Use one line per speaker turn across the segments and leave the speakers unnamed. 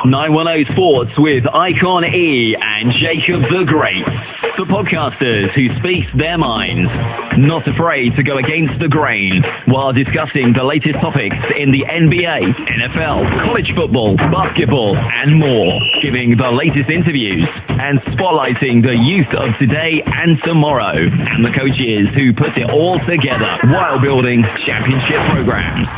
910 Sports with Ikon and Jacob the Great. The podcasters who speak their minds, not afraid to go against the grain while discussing the latest topics in the NBA, NFL, college football, basketball, and more. Giving the latest interviews and spotlighting the youth of today and tomorrow and the coaches who put it all together while building championship programs.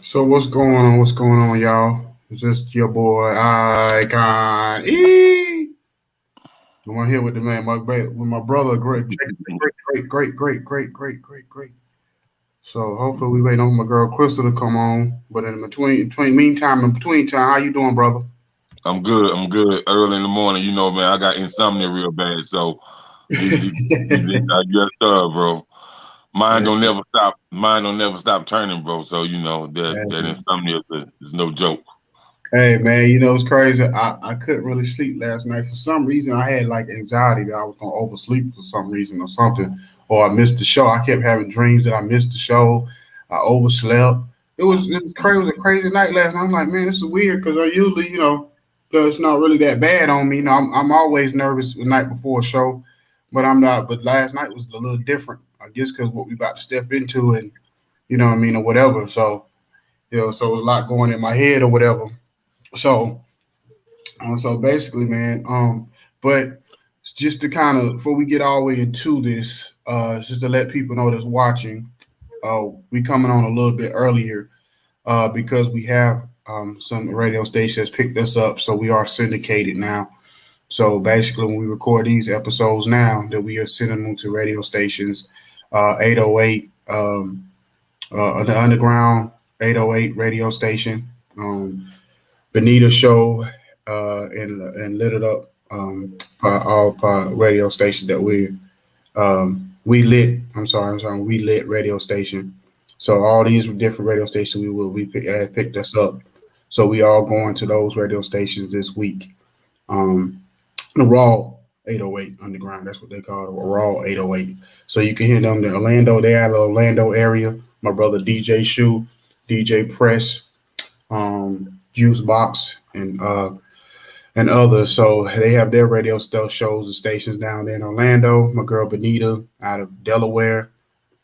So what's going on? What's going on, y'all? It's just your boy Ikon. I'm here with the man, with my brother, great. So hopefully we waiting on my girl Crystal to come on. But in between time, how you doing, brother?
I'm good. Early in the morning, you know, man, I got insomnia real bad, so I guess, bro. Mine don't never stop turning, bro. So you know that insomnia is no joke.
Hey man, you know it's crazy. I couldn't really sleep last night for some reason. I had like anxiety that I was gonna oversleep for some reason or something, or I missed the show. I kept having dreams that I missed the show. I overslept. It was crazy. It was a crazy night last night. I'm like, man, this is weird because I usually, you know, it's not really that bad on me. You know, I'm always nervous the night before a show, but I'm not. But last night was a little different. I guess because what we about to step into and, you know what I mean, or whatever. So, you know, so it was a lot going in my head or whatever. So basically, man, but just to kind of, before we get all the way into this, just to let people know that's watching, we coming on a little bit earlier because we have some radio stations picked us up. So we are syndicated now. So basically, when we record these episodes now, that we are sending them to radio stations, 808, the Underground 808 radio station, Benita Show, and Lit It Up, all radio stations that we lit radio station. So all these different radio stations we picked us up. So we all going to those radio stations this week. The Raw 808 Underground, that's what they call it, Raw 808. So you can hear them in Orlando. They have the Orlando area. My brother DJ Shoe, DJ Press, Juice Box, and others. So they have their radio shows and stations down there in Orlando. My girl Benita out of Delaware,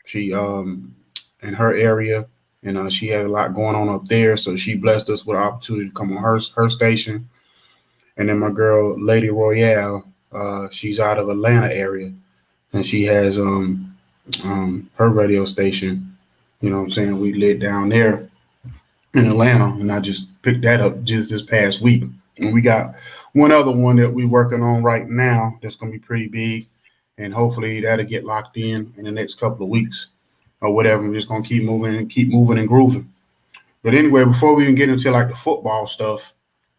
she in her area, and she had a lot going on up there. So she blessed us with an opportunity to come on her station. And then my girl Lady Royale, she's out of Atlanta area, and she has her radio station. You know what I'm saying? We lit down there in Atlanta, and I just picked that up just this past week. And we got one other one that we're working on right now that's going to be pretty big, and hopefully that'll get locked in the next couple of weeks or whatever. We're just going to keep moving and grooving. But anyway, before we even get into like the football stuff,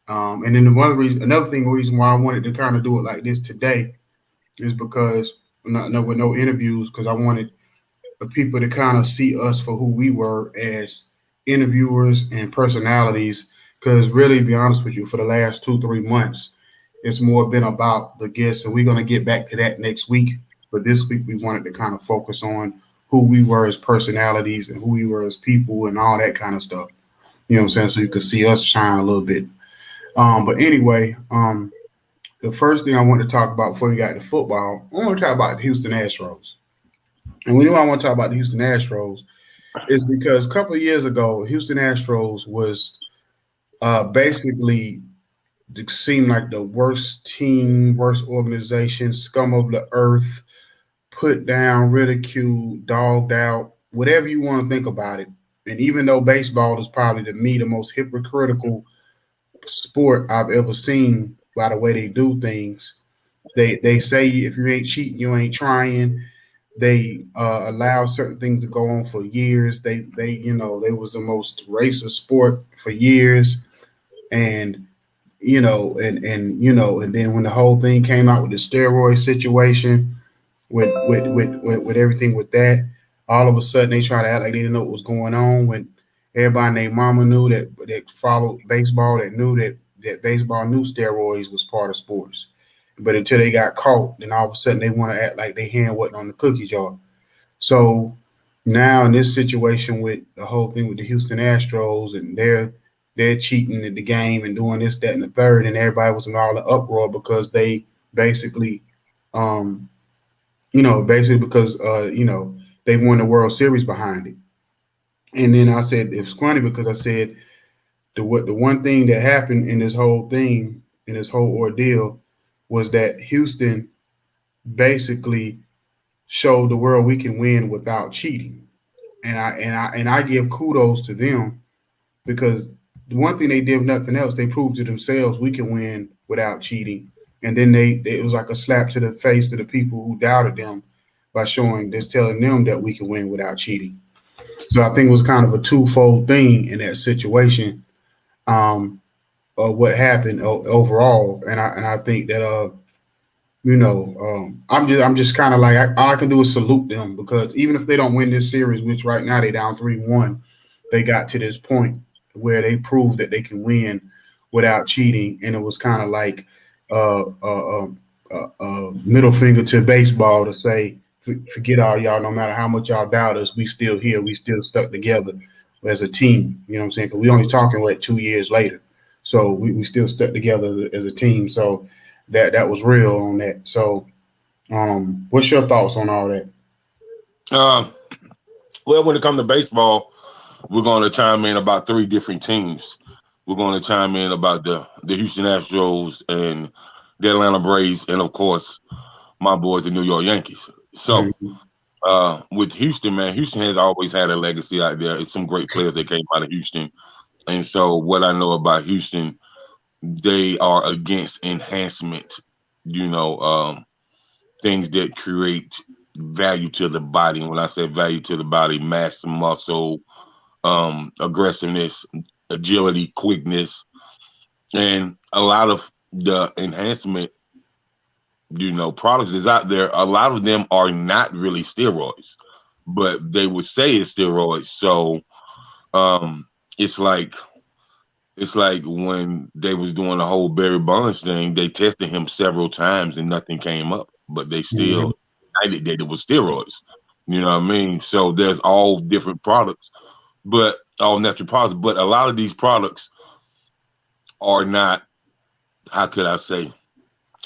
and then another reason why I wanted to kind of do it like this today is because with no interviews, because I wanted the people to kind of see us for who we were as interviewers and personalities. Because really, to be honest with you, for the last 2-3 months, it's more been about the guests, and we're going to get back to that next week. But this week, we wanted to kind of focus on who we were as personalities and who we were as people and all that kind of stuff. You know what I'm saying? So you could see us shine a little bit. But anyway, the first thing I want to talk about before we got to football, I want to talk about the Houston Astros. And we know I want to talk about the Houston Astros is because a couple of years ago, Houston Astros was basically seemed like the worst team, worst organization, scum of the earth, put down, ridiculed, dogged out, whatever you want to think about it. And even though baseball is probably, to me, the most hypocritical sport I've ever seen by the way they do things, they say if you ain't cheating, you ain't trying. They allow certain things to go on for years. They was the most racist sport for years, and then when the whole thing came out with the steroid situation, with everything with that, all of a sudden they try to act like they didn't know what was going on when everybody named Mama knew that followed baseball, that knew that baseball knew steroids was part of sports. But until they got caught, then all of a sudden they want to act like their hand wasn't on the cookie jar. So now in this situation with the whole thing with the Houston Astros and they're cheating at the game and doing this, that, and the third, and everybody was in all the uproar because they basically, um, basically because they won the World Series behind it. And then I said it's funny because I said the one thing that happened in this whole thing in this whole ordeal was that Houston basically showed the world we can win without cheating. And I give kudos to them because the one thing they did, if nothing else, they proved to themselves we can win without cheating. And then it was like a slap to the face to the people who doubted them by telling them that we can win without cheating. So I think it was kind of a twofold thing in that situation. What happened overall, and I think that I'm just kind of like all I can do is salute them because even if they don't win this series, which right now they down 3-1, they got to this point where they proved that they can win without cheating, and it was kind of like middle finger to baseball to say, forget all y'all. No matter how much y'all doubt us, we still here. We still stuck together as a team. You know what I'm saying? Because we only talking 2 years later, so we still stuck together as a team. So that was real on that. So, what's your thoughts on all that?
Well, when it comes to baseball, we're going to chime in about 3 different teams. We're going to chime in about the Houston Astros and the Atlanta Braves, and of course, my boys, the New York Yankees. So, with Houston, man, Houston has always had a legacy out there. It's some great players that came out of Houston. And so what I know about Houston, they are against enhancement, things that create value to the body. And when I say value to the body, mass, muscle, aggressiveness, agility, quickness, and a lot of the enhancement, products that's out there, a lot of them are not really steroids, but they would say it's steroids. So it's like when they was doing the whole Barry Bonds thing, they tested him several times and nothing came up, but they still decided that it was steroids. You know what I mean? So there's all different products, but all natural products, but a lot of these products are not, how could I say,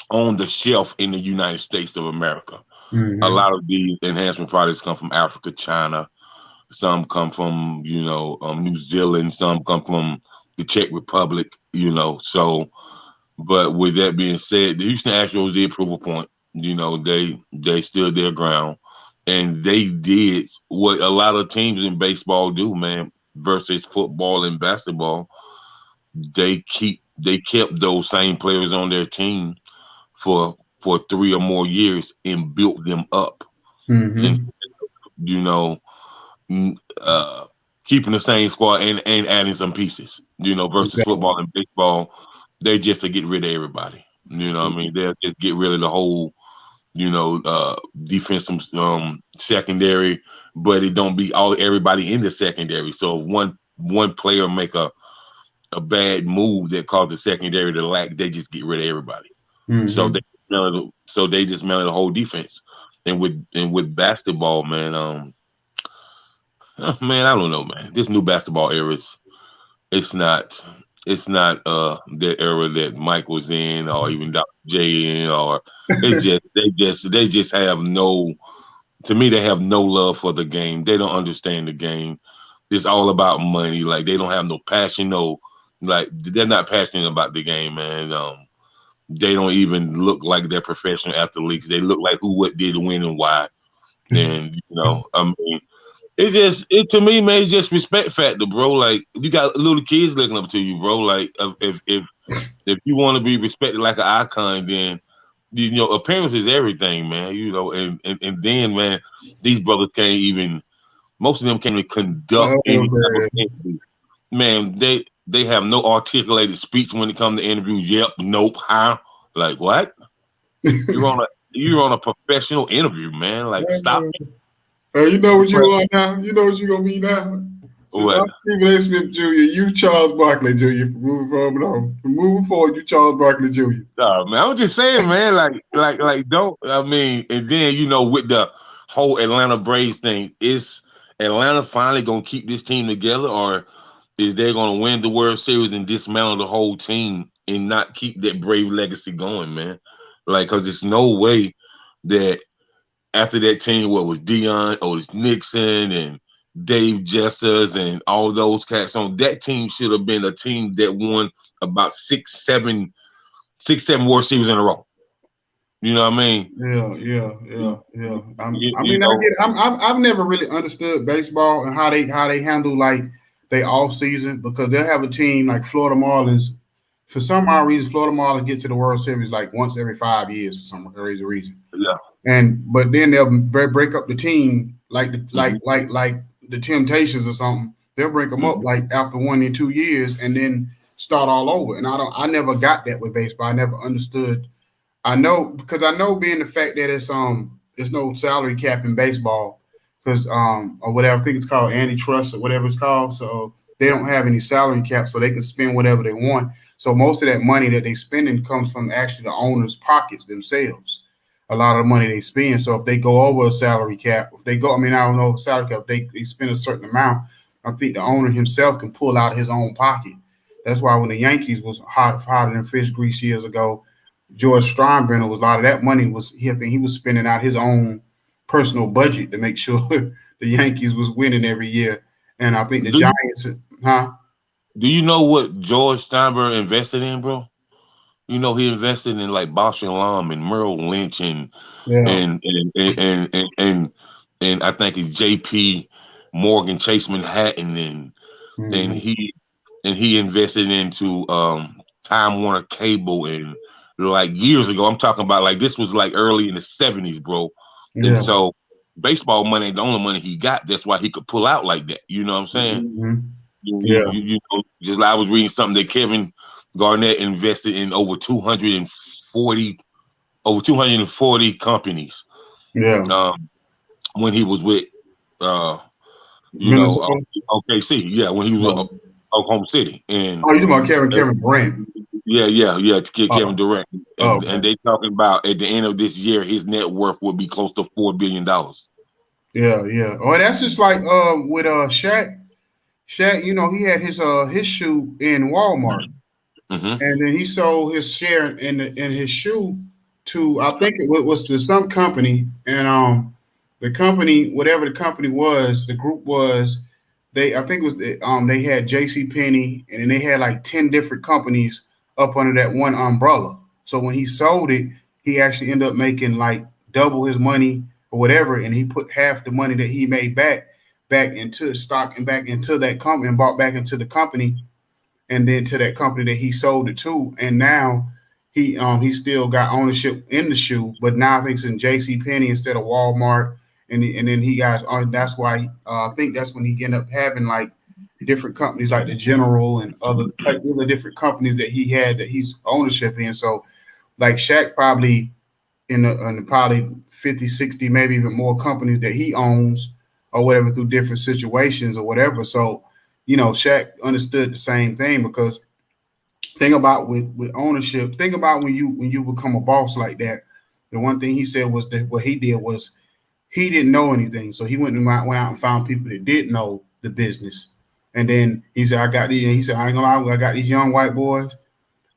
on the shelf in the United States of America. A lot of these enhancement products come from Africa, China. Some come from, New Zealand. Some come from the Czech Republic, So, but with that being said, the Houston Astros did prove a point. They stood their ground, and they did what a lot of teams in baseball do, man, versus football and basketball. They kept those same players on their team for 3 or more years and built them up. And, keeping the same squad and adding some pieces, versus football and baseball, they just to get rid of everybody. You know what I mean? They'll just get rid of the whole, defensive secondary, but it don't be everybody in the secondary. So if one player make a bad move that caused the secondary to lack, they just get rid of everybody. So they dismantle the whole defense. And with basketball, man, I don't know, man. This new basketball era it's not the era that Mike was in, or even Dr. J in, or they just have no. To me, they have no love for the game. They don't understand the game. It's all about money. Like, they don't have no passion. They're not passionate about the game, man. They don't even look like they're professional athletes. They look like who, what did, when, and why. And to me, man, it's just respect factor, bro. Like, you got little kids looking up to you, bro. Like, if you want to be respected like an icon, then appearance is everything, man. And then, man, these brothers most of them can't even conduct any type of interview. Man, they have no articulated speech when it comes to interviews. Yep, nope, how? Like, what? You're on a professional interview, man. Like, stop.
You know what you are now? You know what you're going to be now? I'm Stephen A. Smith Jr., you Charles Barkley Jr. From moving forward, you Charles Barkley Jr.
No, man, I'm just saying, man, like don't, and then, with the whole Atlanta Braves thing, is Atlanta finally gonna keep this team together, or is they gonna win the World Series and dismantle the whole team and not keep that Brave legacy going, man? Like, cause there's no way that after that team, what was Dion, Otis Nixon, and Dave Jesters, and all those cats on that team should have been a team that won about six, seven World Series in a row. You know what I mean?
Yeah. I've never really understood baseball and how they handle like they off season, because they'll have a team like Florida Marlins. For some odd reason, Florida Marlins get to the World Series like once every 5 years for some crazy reason.
Yeah.
But then they'll break up the team like the Temptations or something. They'll break them up like after 1 or 2 years and then start all over. And I never got that with baseball. I never understood. I know being the fact that it's no salary cap in baseball, because or whatever, I think it's called antitrust or whatever it's called. So they don't have any salary cap, so they can spend whatever they want. So most of that money that they spending comes from actually the owners' pockets themselves. A lot of the money they spend. So if they go over a salary cap, I don't know if salary cap, if they spend a certain amount, I think the owner himself can pull out his own pocket. That's why when the Yankees was hotter than fish grease years ago, George Steinbrenner was a lot of that money I think he was spending out his own personal budget to make sure the Yankees was winning every year. And I think the Giants,
Do you know what George Steinbrenner invested in, bro? You know, he invested in like Bausch and Lomb and Merrill Lynch and I think it's JP Morgan Chase Manhattan and he invested into Time Warner Cable, and like years ago. I'm talking about like this was like early in the 70s, bro. Yeah. And so baseball money ain't the only money he got. That's why he could pull out like that. You know what I'm saying? You know, just like I was reading something that Kevin Garnett invested in over 240 companies. Yeah. When he was with OKC. Yeah, when he was with Oklahoma City. And
you talking about Kevin Durant?
Yeah, Kevin Durant. And they talking about at the end of this year, his net worth will be close to $4 billion.
Yeah. Oh, that's just like with Shaq. Shaq, you know, he had his shoe in Walmart, and then he sold his share in his shoe to, I think it was to some company, and the company, whatever the company was, the group was, they had J.C. Penney, and then they had like 10 different companies up under that one umbrella. So when he sold it, he actually ended up making like double his money or whatever, and he put half the money that he made back into stock and back into that company, and bought back into the company, and then to that company that he sold it to. And now he still got ownership in the shoe, but now I think it's in J.C. Penney instead of Walmart. And then he got that's why I think that's when he ended up having like different companies like the General and other different companies that he had that he's ownership in. So like Shaq probably in the probably 50, 60, maybe even more companies that he owns or whatever through different situations or whatever. So, you know, Shaq understood the same thing, because think about with ownership, think about when you become a boss like that. The one thing he said was that what he did was he didn't know anything. So he went out and found people that did know the business. And then he said, I ain't gonna lie, I got these young white boys,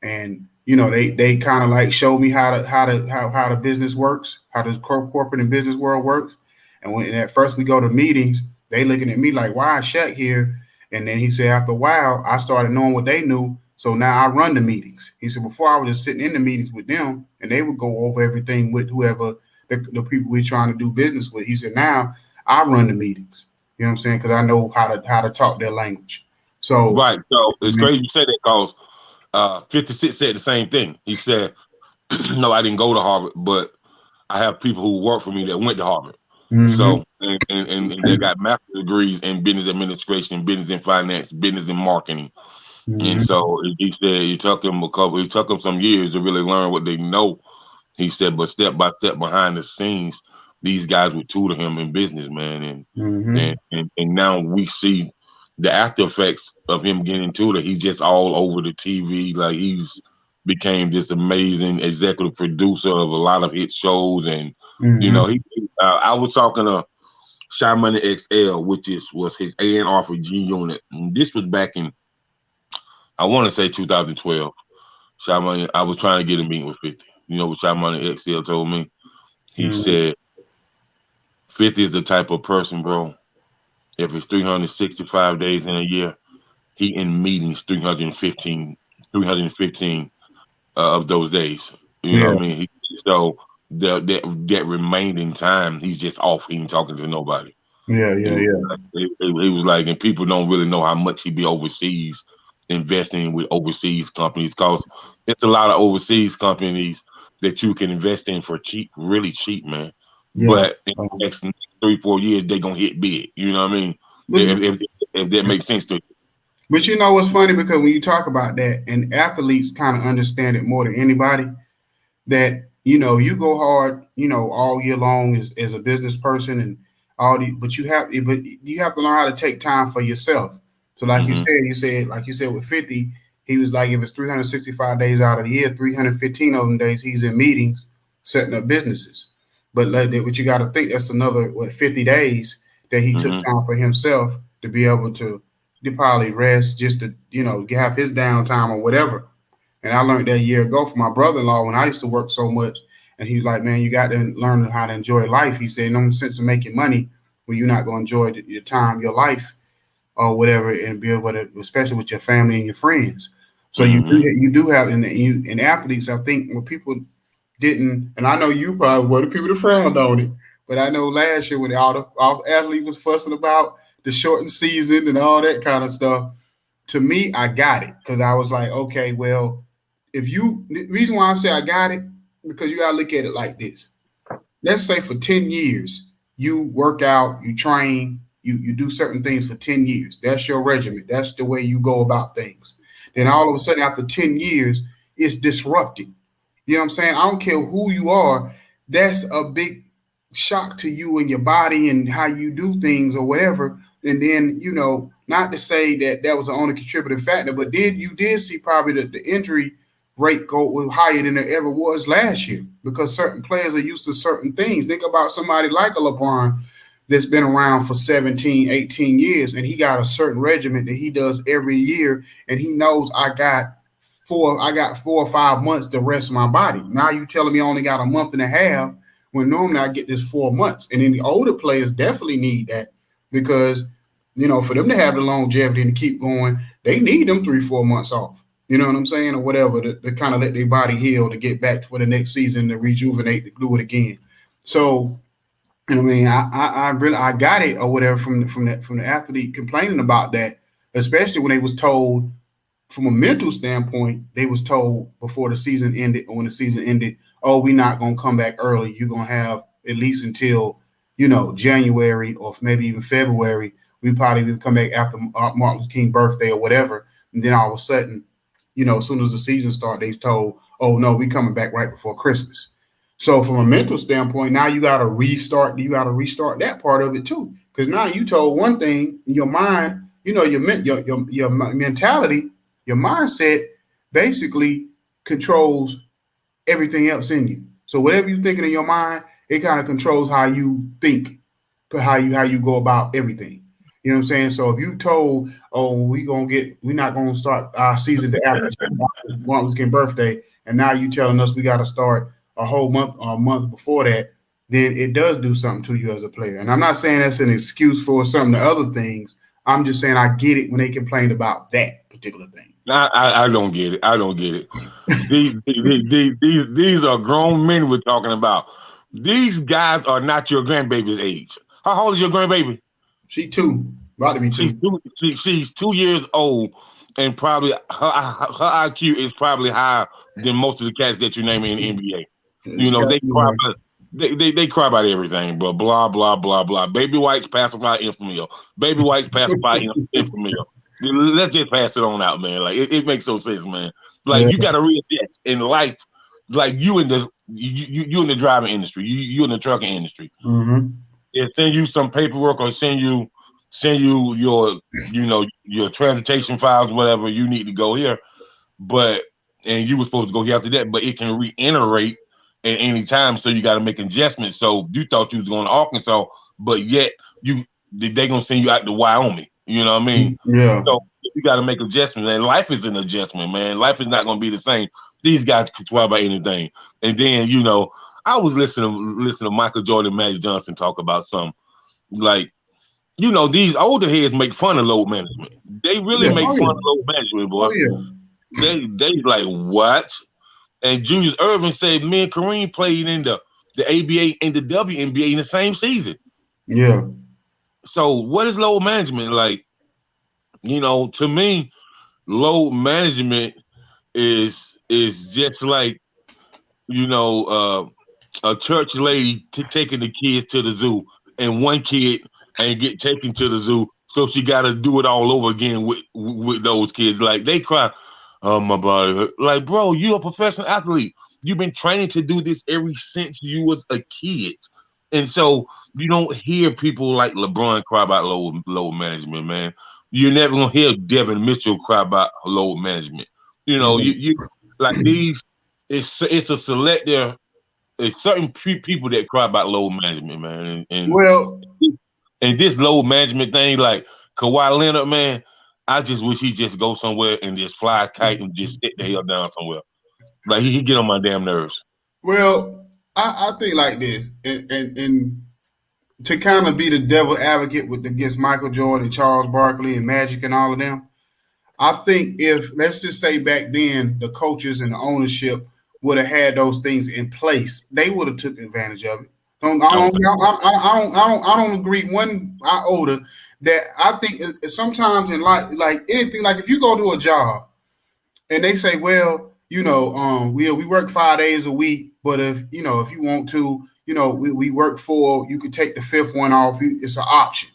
and you know, they kind of like showed me how the business works, how the corporate and business world works. And when at first we go to meetings, they looking at me like, why is Shaq here? And then he said, after a while, I started knowing what they knew. So now I run the meetings. He said, before I was just sitting in the meetings with them, and they would go over everything with whoever the people we're trying to do business with. He said, now I run the meetings. You know what I'm saying? Because I know how to talk their language. So
right. So it's crazy you say that, because 56 said the same thing. He said, no, I didn't go to Harvard, but I have people who work for me that went to Harvard. So and they got master's degrees in business administration, business and finance, business and marketing. And so he said it took him some years to really learn what they know. He said, but step by step behind the scenes, these guys would tutor him in business, man. And now we see the after effects of him getting tutored. He's just all over the TV. Like he's became this amazing executive producer of a lot of hit shows. And you know, I was talking to Shy Money XL, which was his A&R for G Unit, and this was back in, I want to say 2012. Shy Money, I was trying to get a meeting with 50. You know what Shy Money XL told me? He said, 50 is the type of person, bro. If it's 365 days in a year, he in meetings 315 of those days. You know what I mean? So that remaining time, he's just off. He ain't talking to nobody. It was like, and people don't really know how much he be overseas investing with overseas companies, because it's a lot of overseas companies that you can invest in for cheap, really cheap, man. But in the next 3-4 years, they gonna hit big. You know what I mean? If that makes sense to you.
But you know what's funny, because when you talk about that, and athletes kind of understand it more than anybody, that you know, you go hard, you know, all year long as a business person and all the, but you have to learn how to take time for yourself. So like you said with 50, he was like, if it's 365 days out of the year, 315 of them days he's in meetings setting up businesses. But like that, what you got to think, that's another 50 days that he took time for himself to be able to probably rest, just to, you know, have his downtime or whatever. And I learned that a year ago from my brother-in-law when I used to work so much. And he's like, man, you got to learn how to enjoy life. He said, no sense of making money when you're not going to enjoy your time, your life, or whatever, and be able to, especially with your family and your friends. So you do have, in athletes, I think when people didn't, and I know you probably were the people that frowned on it, but I know last year when all the athletes was fussing about the shortened season and all that kind of stuff, to me, I got it, because I was like, okay, well, the reason why I say I got it, because you got to look at it like this. Let's say for 10 years, you work out, you train, you do certain things for 10 years. That's your regimen. That's the way you go about things. Then all of a sudden, after 10 years, it's disrupted. You know what I'm saying? I don't care who you are. That's a big shock to you and your body and how you do things or whatever. And then, you know, not to say that was the only contributing factor, but you did see probably the injury rate was higher than it ever was last year, because certain players are used to certain things. Think about somebody like a LeBron that's been around for 17, 18 years, and he got a certain regimen that he does every year, and he knows I got 4 or 5 months to rest my body. Now you telling me I only got a month and a half, when normally I get this 4 months. And then the older players definitely need that, because, you know, for them to have the longevity and to keep going, they need them 3-4 months off. You know what I'm saying? Or whatever, to kind of let their body heal, to get back for the next season, to rejuvenate, to do it again. So, you know what I mean? I really got it or whatever from the athlete complaining about that, especially when they was told from a mental standpoint, they was told before the season ended, or when the season ended, oh, we're not going to come back early. You're going to have at least until, you know, January or maybe even February. We probably will come back after Martin Luther King's birthday or whatever. And then all of a sudden, you know, as soon as the season starts, they told, oh, no, we coming back right before Christmas. So from a mental standpoint, now you got to restart. You got to restart that part of it too, because now you told one thing in your mind. You know, your mentality, your mindset, basically controls everything else in you. So whatever you're thinking in your mind, it kind of controls how you think, how you go about everything. You know what I'm saying? So if you told, oh, we're not gonna start our season to after Martin Luther King's birthday, and now you telling us we got to start a whole month or a month before that, then it does do something to you as a player. And I'm not saying that's an excuse for some of the other things. I'm just saying I get it when they complain about that particular thing.
I don't get it. I don't get it. These are grown men we're talking about. These guys are not your grandbaby's age. How old is your grandbaby?
She 2, about to be 2.
She's 2 years old, and probably her IQ is probably higher than most of the cats that you name in the NBA. You know, they cry about everything, but blah blah blah blah. Baby whites pacify infamil. Baby whites pacify infamil. Let's just pass it on out, man. Like it makes no sense, man. Like you got to readjust in life. Like you in the driving industry, you in the trucking industry. They send you some paperwork or send you your transportation files, whatever you need to go here. But and you were supposed to go here after that, but it can reiterate at any time, so you got to make adjustments. So you thought you was going to Arkansas, but yet they gonna send you out to Wyoming. You know what I mean?
Yeah.
So you got to make adjustments, and life is an adjustment, man. Life is not gonna be the same. These guys can talk about anything, and then I was listening to Michael Jordan, Magic Johnson talk about something like, these older heads make fun of load management. They really make fun of load management, boy. They like, what? And Julius Erving said me and Kareem played in the ABA and the WNBA in the same season.
Yeah. So
what is load management like? To me, load management is just like, a church lady taking the kids to the zoo, and one kid ain't get taken to the zoo, so she got to do it all over again with those kids. Like, they cry, oh, my body hurt. Like, bro, you a professional athlete. You've been training to do this ever since you was a kid. And so you don't hear people like LeBron cry about load management, man. You're never going to hear Devin Mitchell cry about load management. You like these, it's a selective, it's certain people that cry about load management, man. And this load management thing, like Kawhi Leonard, man, I just wish he just go somewhere and just fly a kite and just sit the hell down somewhere. Like, he get on my damn nerves.
Well, I think like this, and to kind of be the devil advocate against Michael Jordan, Charles Barkley, and Magic and all of them, I think if, let's just say back then, the coaches and the ownership would have had those things in place, they would have took advantage of it. I don't agree one iota that. I think sometimes in like anything, like if you go to a job and they say, well, we work 5 days a week, but if you want to, we work 4, you could take the 5th one off. It's an option.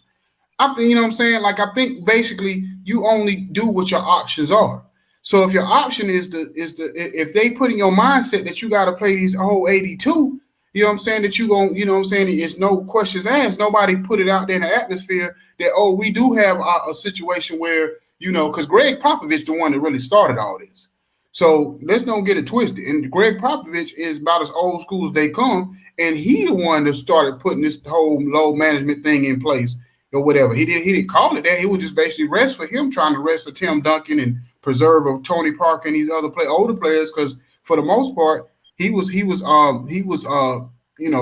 I think, what I'm saying? Like, I think basically you only do what your options are. So if your option is if they put in your mindset that you got to play these whole 82, you know what I'm saying, that you going, it's no questions asked. Nobody put it out there in the atmosphere that, we do have a situation where, because Greg Popovich the one that really started all this. So let's don't get it twisted. And Greg Popovich is about as old school as they come, and he the one that started putting this whole load management thing in place or whatever. He didn't call it that. It was just basically rest for him, trying to rest a Tim Duncan and preserve of Tony Parker and these other older players, because for the most part he was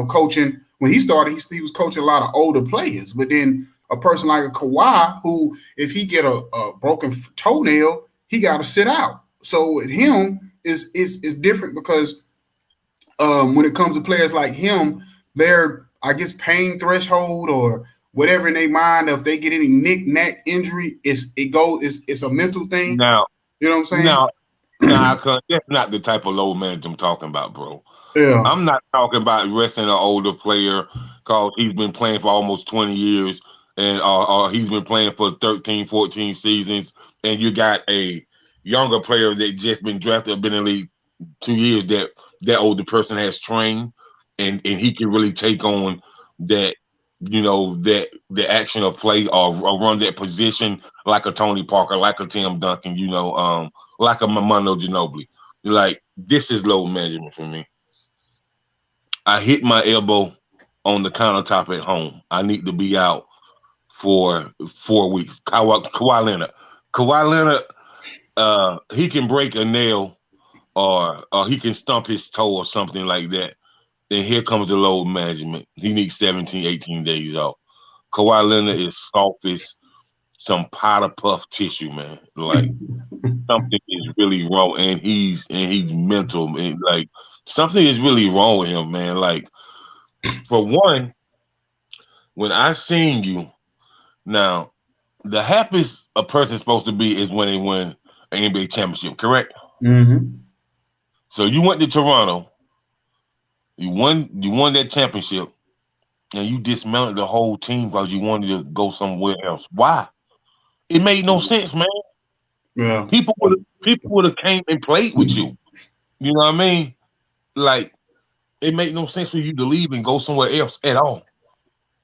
coaching when he started. He was coaching a lot of older players, but then a person like a Kawhi, who if he get a broken toenail, he got to sit out. So with him is different because when it comes to players like him, their pain threshold or whatever in their mind, if they get any knick-knack injury, it's a mental thing.
Now,
you know what I'm saying?
Now, that's not the type of load management I'm talking about, bro.
Yeah.
I'm not talking about resting an older player because he's been playing for almost 20 years and he's been playing for 13, 14 seasons, and you got a younger player that just been drafted, been in the league 2 years, that older person has trained and he can really take on that, that the action of play or run that position like a Tony Parker, like a Tim Duncan, like a Manu Ginobili. Like, this is load management for me. I hit my elbow on the countertop at home. I need to be out for 4 weeks. Kawhi Leonard, he can break a nail or he can stump his toe or something like that. Then here comes the load management. He needs 17, 18 days off. Kawhi Leonard is soft as some powder puff tissue, man. Like, something is really wrong, and he's mental, and like something is really wrong with him, man. Like, for one, when I seen you, now the happiest a person's supposed to be is when they win an NBA championship, correct?
Mm-hmm.
So you went to Toronto. You won that championship, and you dismantled the whole team because you wanted to go somewhere else. Why? It made no sense, man.
Yeah.
People would have came and played with you. You know what I mean? Like, it made no sense for you to leave and go somewhere else at all.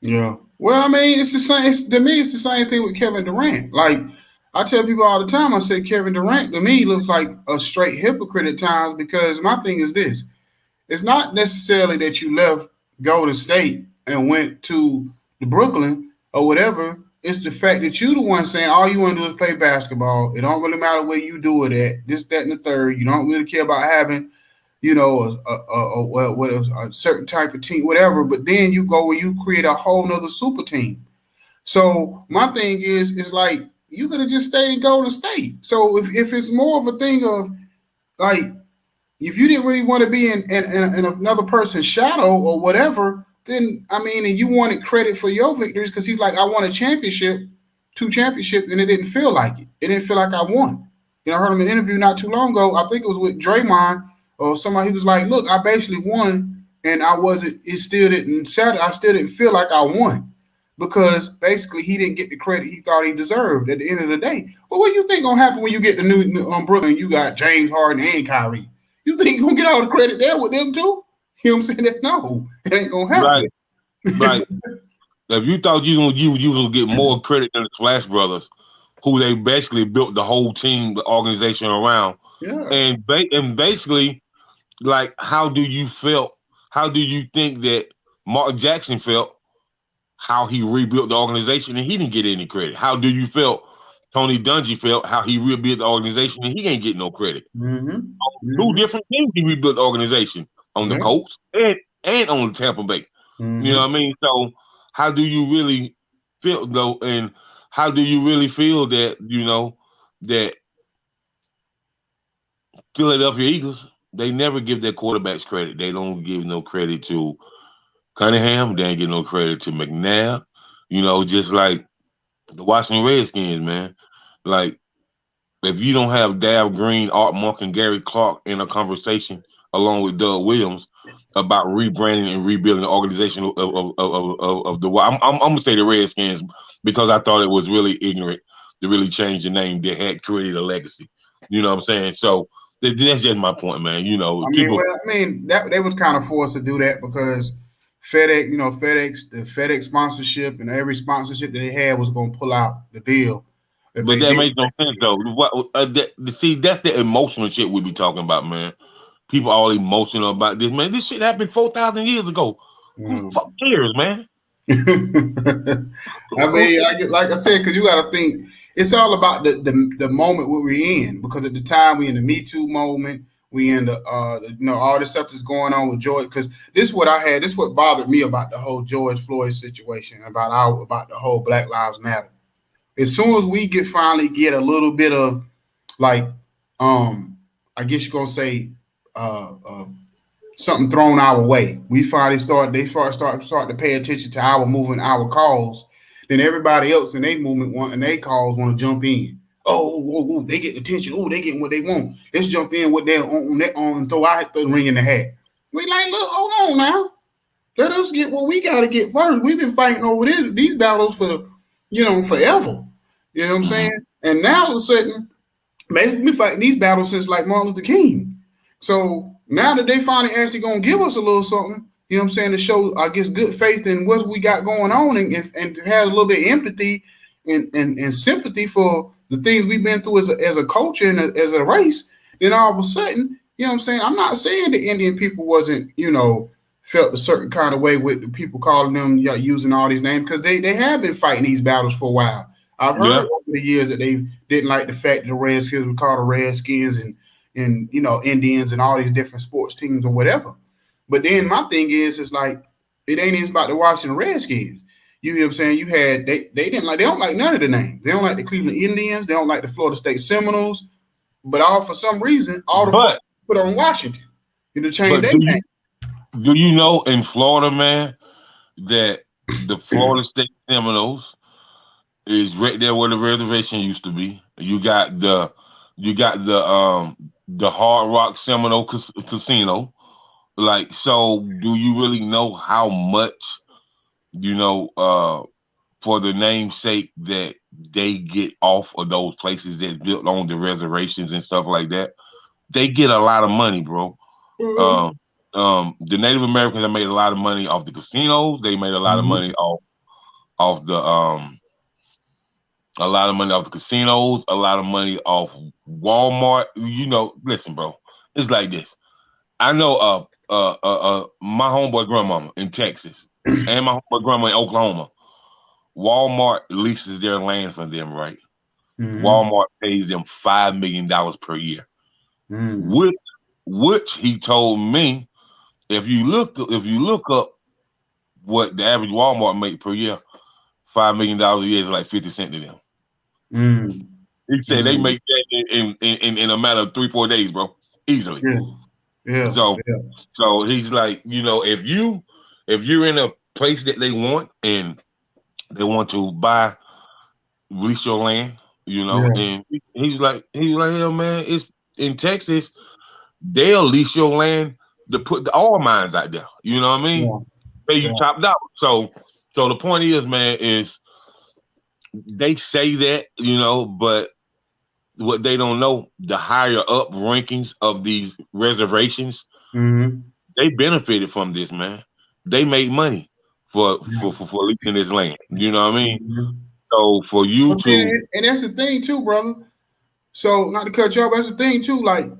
Yeah. Well, I mean, it's the same. To me, it's the same thing with Kevin Durant. Like, I tell people all the time, I say Kevin Durant to me looks like a straight hypocrite at times because my thing is this. It's not necessarily that you left Golden State and went to the Brooklyn or whatever. It's the fact that you the one saying all you want to do is play basketball. It don't really matter where you do it at, this, that, and the third. You don't really care about having, a certain type of team, whatever. But then you go and you create a whole nother super team. So my thing is, it's like you could have just stayed in Golden State. So if it's more of a thing of like, if you didn't really want to be in another person's shadow or whatever, then I mean, and you wanted credit for your victories because he's like, I won a championship, 2 championships, and it didn't feel like it. It didn't feel like I won. I heard him in an interview not too long ago. I think it was with Draymond or somebody. He was like, look, I basically won, and I still didn't feel like I won. Because basically he didn't get the credit he thought he deserved at the end of the day. Well, what do you think gonna happen when you get to New Brooklyn? You got James Harden and Kyrie. You think you're gonna get all the credit there with them too? You know what I'm saying? No, it ain't gonna happen.
Right. If you thought you gonna get more credit than the Splash Brothers, who they basically built the whole team, the organization around, and basically, like, how do you think that Mark Jackson felt? How he rebuilt the organization and he didn't get any credit. How do you feel Tony Dungy felt how he rebuilt the organization and he ain't getting no credit? Two different teams he rebuilt the organization on the Colts and on the Tampa Bay. You know what I mean? So how do you really feel though? And how do you really feel that, that Philadelphia Eagles, they never give their quarterbacks credit. They don't give no credit to Cunningham, they ain't get no credit to McNabb, just like the Washington Redskins, man. Like, if you don't have Dave Green, Art Monk, and Gary Clark in a conversation along with Doug Williams about rebranding and rebuilding the organization of the, I'm gonna say the Redskins because I thought it was really ignorant to really change the name that had created a legacy. You know what I'm saying? So that's just my point, man. They
was kind of forced to do that because FedEx, the FedEx sponsorship and every sponsorship that they had was going to pull out the deal.
But that makes no sense, though. See, that's the emotional shit we be talking about, man. People all emotional about this, man. This shit happened 4,000 years ago. Who the fuck cares, man?
I mean, like I said, because you got to think, it's all about the moment where we're in. Because at the time, we in the Me Too moment. We in the all this stuff that's going on with George, because this is what bothered me about the whole George Floyd situation, about the whole Black Lives Matter. As soon as we finally get a little bit of like, I guess you're gonna say something thrown our way, they start to pay attention to our movement, our cause. Then everybody else in their movement want to jump in. Oh, they get attention. Oh, they getting what they want. Let's jump in with their on and throw the ring in the hat. We like, look, hold on now. Let us get what we got to get first. We've been fighting over these battles for, forever. You know what I'm saying? And now all of a sudden, man, we've been fighting these battles since like Martin Luther King. So now that they finally actually gonna give us a little something, you know what I'm saying, to show, I guess, good faith in what we got going on and to have a little bit of empathy and sympathy for the things we've been through as a culture and as a race, then all of a sudden, you know what I'm saying? I'm not saying the Indian people wasn't, felt a certain kind of way with the people calling them, using all these names, because they have been fighting these battles for a while. I've heard over the years that they didn't like the fact that the Redskins were called the Redskins and Indians and all these different sports teams or whatever. But then my thing is, it's like, it ain't even about the Washington Redskins. You hear what I'm saying? They don't like none of the names. They don't like the Cleveland Indians. They don't like the Florida State Seminoles. But for some reason, put on Washington. Change their name.
Do you know in Florida, man, that the Florida State Seminoles is right there where the reservation used to be? You got the Hard Rock Seminole Casino. Like, so do you really know how much, for the namesake that they get off of those places that's built on the reservations and stuff like that? They get a lot of money, bro. The Native Americans have made a lot of money off the casinos. They made a lot of money off the a lot of money off the casinos, a lot of money off Walmart. Listen, bro, it's like this. I know my homeboy grandmama in Texas and my homeboy grandma in Oklahoma. Walmart leases their land for them, right?
Mm-hmm.
Walmart pays them $5 million per year.
Mm.
Which he told me, if you look up what the average Walmart make per year, $5 million a year is like 50 cents to them.
Mm.
He said they make that in a matter of 3-4 days, bro, easily.
Yeah.
So he's like, if you're in a place that they want and they want to lease your land, and he's like, hell, man, it's in Texas. They'll lease your land to put all mines out there. You know what I mean? Pay you top dollar. So the point is, man, is they say that, but what they don't know, the higher up rankings of these reservations, they benefited from this, man. They make money for leasing this land. You know what I mean? So for you
and that's the thing too, brother. So not to cut you off, that's the thing too. Like,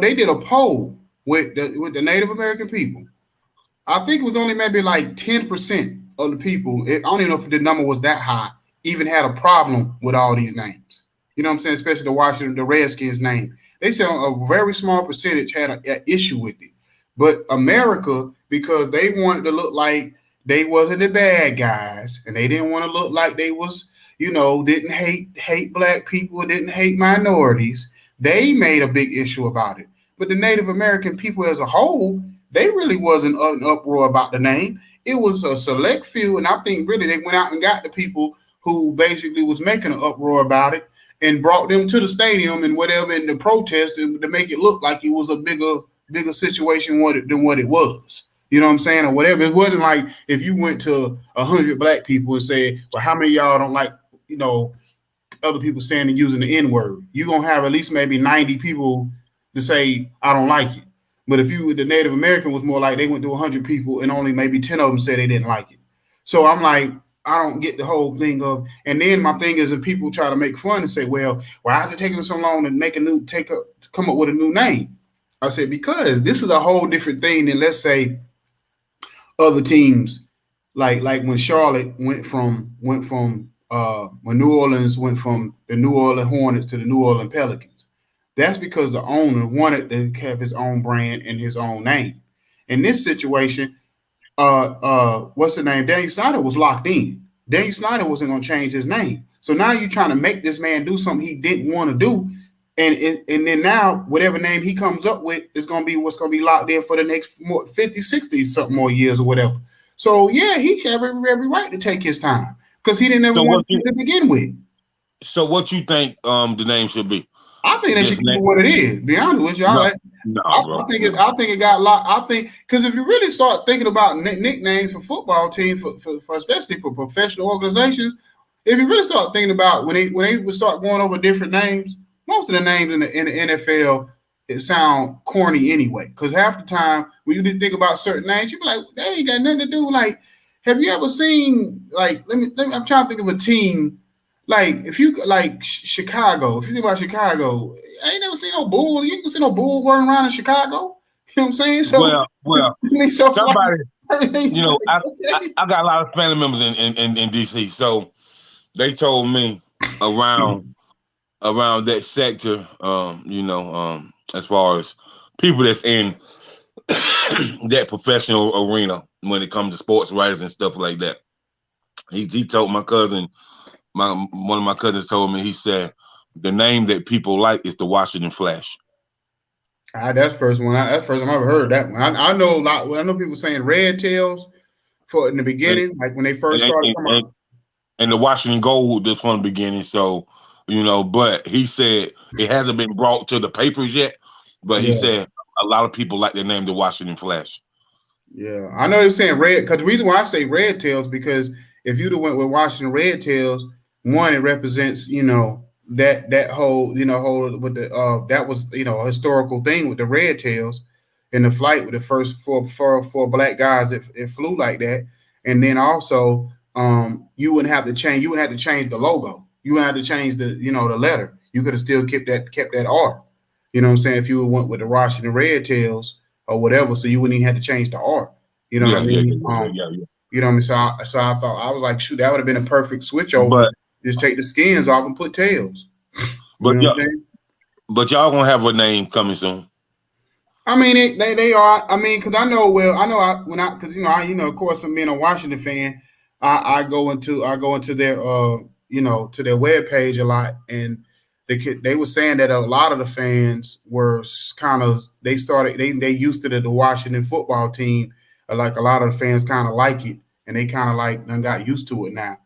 they did a poll with the Native American people. I think it was only maybe like 10% of the people. I don't even know if the number was that high. Even had a problem with all these names. You know what I'm saying? Especially the Redskins name. They said a very small percentage had an issue with it. But America, because they wanted to look like they wasn't the bad guys, and they didn't want to look like they was, didn't hate black people, didn't hate minorities. They made a big issue about it. But the Native American people as a whole, they really wasn't an uproar about the name. It was a select few, and I think really they went out and got the people who basically was making an uproar about it and brought them to the stadium and whatever in the protest and to make it look like it was a bigger situation than what it was. You know what I'm saying? Or whatever. It wasn't like if you went to 100 black people and said, well, how many of y'all don't like, other people saying and using the N-word? You're going to have at least maybe 90 people to say, I don't like it. But if the Native American was more like they went to 100 people and only maybe 10 of them said they didn't like it. So I'm like, I don't get the whole thing of, and then my thing is, if people try to make fun and say, well, why is it taking so long to come up with a new name? I said, because this is a whole different thing than, let's say, other teams, like when Charlotte went from when New Orleans went from the New Orleans Hornets to the New Orleans Pelicans. That's because the owner wanted to have his own brand and his own name. In this situation, what's the name? Daniel Snyder was locked in. Daniel Snyder wasn't going to change his name. So now you're trying to make this man do something he didn't want to do. And then now whatever name he comes up with is going to be what's going to be locked in for the next 50, 60 something more years or whatever. So yeah, he have every right to take his time because he didn't ever want to begin with.
So what you think the name should be?
I think that should be what it is. Be honest with you, I think it got locked. I think because if you really start thinking about nicknames for football teams, for especially for professional organizations, if you really start thinking about when they would start going over different names, most of the names in the NFL it sound corny anyway. Because half the time when you think about certain names, you be like, they ain't got nothing to do. Like, have you ever seen let me I'm trying to think of a team. Like if you like Chicago, if you think about Chicago, I ain't never seen no bull. You can see no bull running around in Chicago. You know what I'm saying? So
well, somebody, I got a lot of family members in DC, so they told me around that sector, as far as people that's in that professional arena when it comes to sports writers and stuff like that. He told my cousin. One of my cousins told me, he said, the name that people like is the Washington Flash.
That's the first one. That's the first time I've ever heard that one. I know a lot. I know people saying Red Tails for in the beginning, like when they first started coming out.
And the Washington Gold is from the beginning. So, but he said it hasn't been brought to the papers yet. But he said a lot of people like the name the Washington Flash.
Yeah, I know they're saying red because the reason why I say Red Tails because if you'd have went with Washington Red Tails. One, it represents, that whole, whole with the that was, a historical thing with the Red Tails in the flight with the first four black guys that it flew like that. And then also, you wouldn't have to change the logo. you had to change the the letter. You could have still kept that R. You know what I'm saying? If you went with the Washington Red Tails or whatever, so you wouldn't even have to change the R. You know what I mean? You know what I mean? So I thought, I was like, shoot, that would have been a perfect switch over. Just take the skins off and put tails.
But y'all gonna have a name coming soon.
I mean, they are. I mean, because of course, I'm being a Washington fan. I go into their to their webpage a lot, and they were saying that a lot of the fans were kind of they used to the Washington football team. Like a lot of the fans kind of like it, and they kind of like done got used to it now.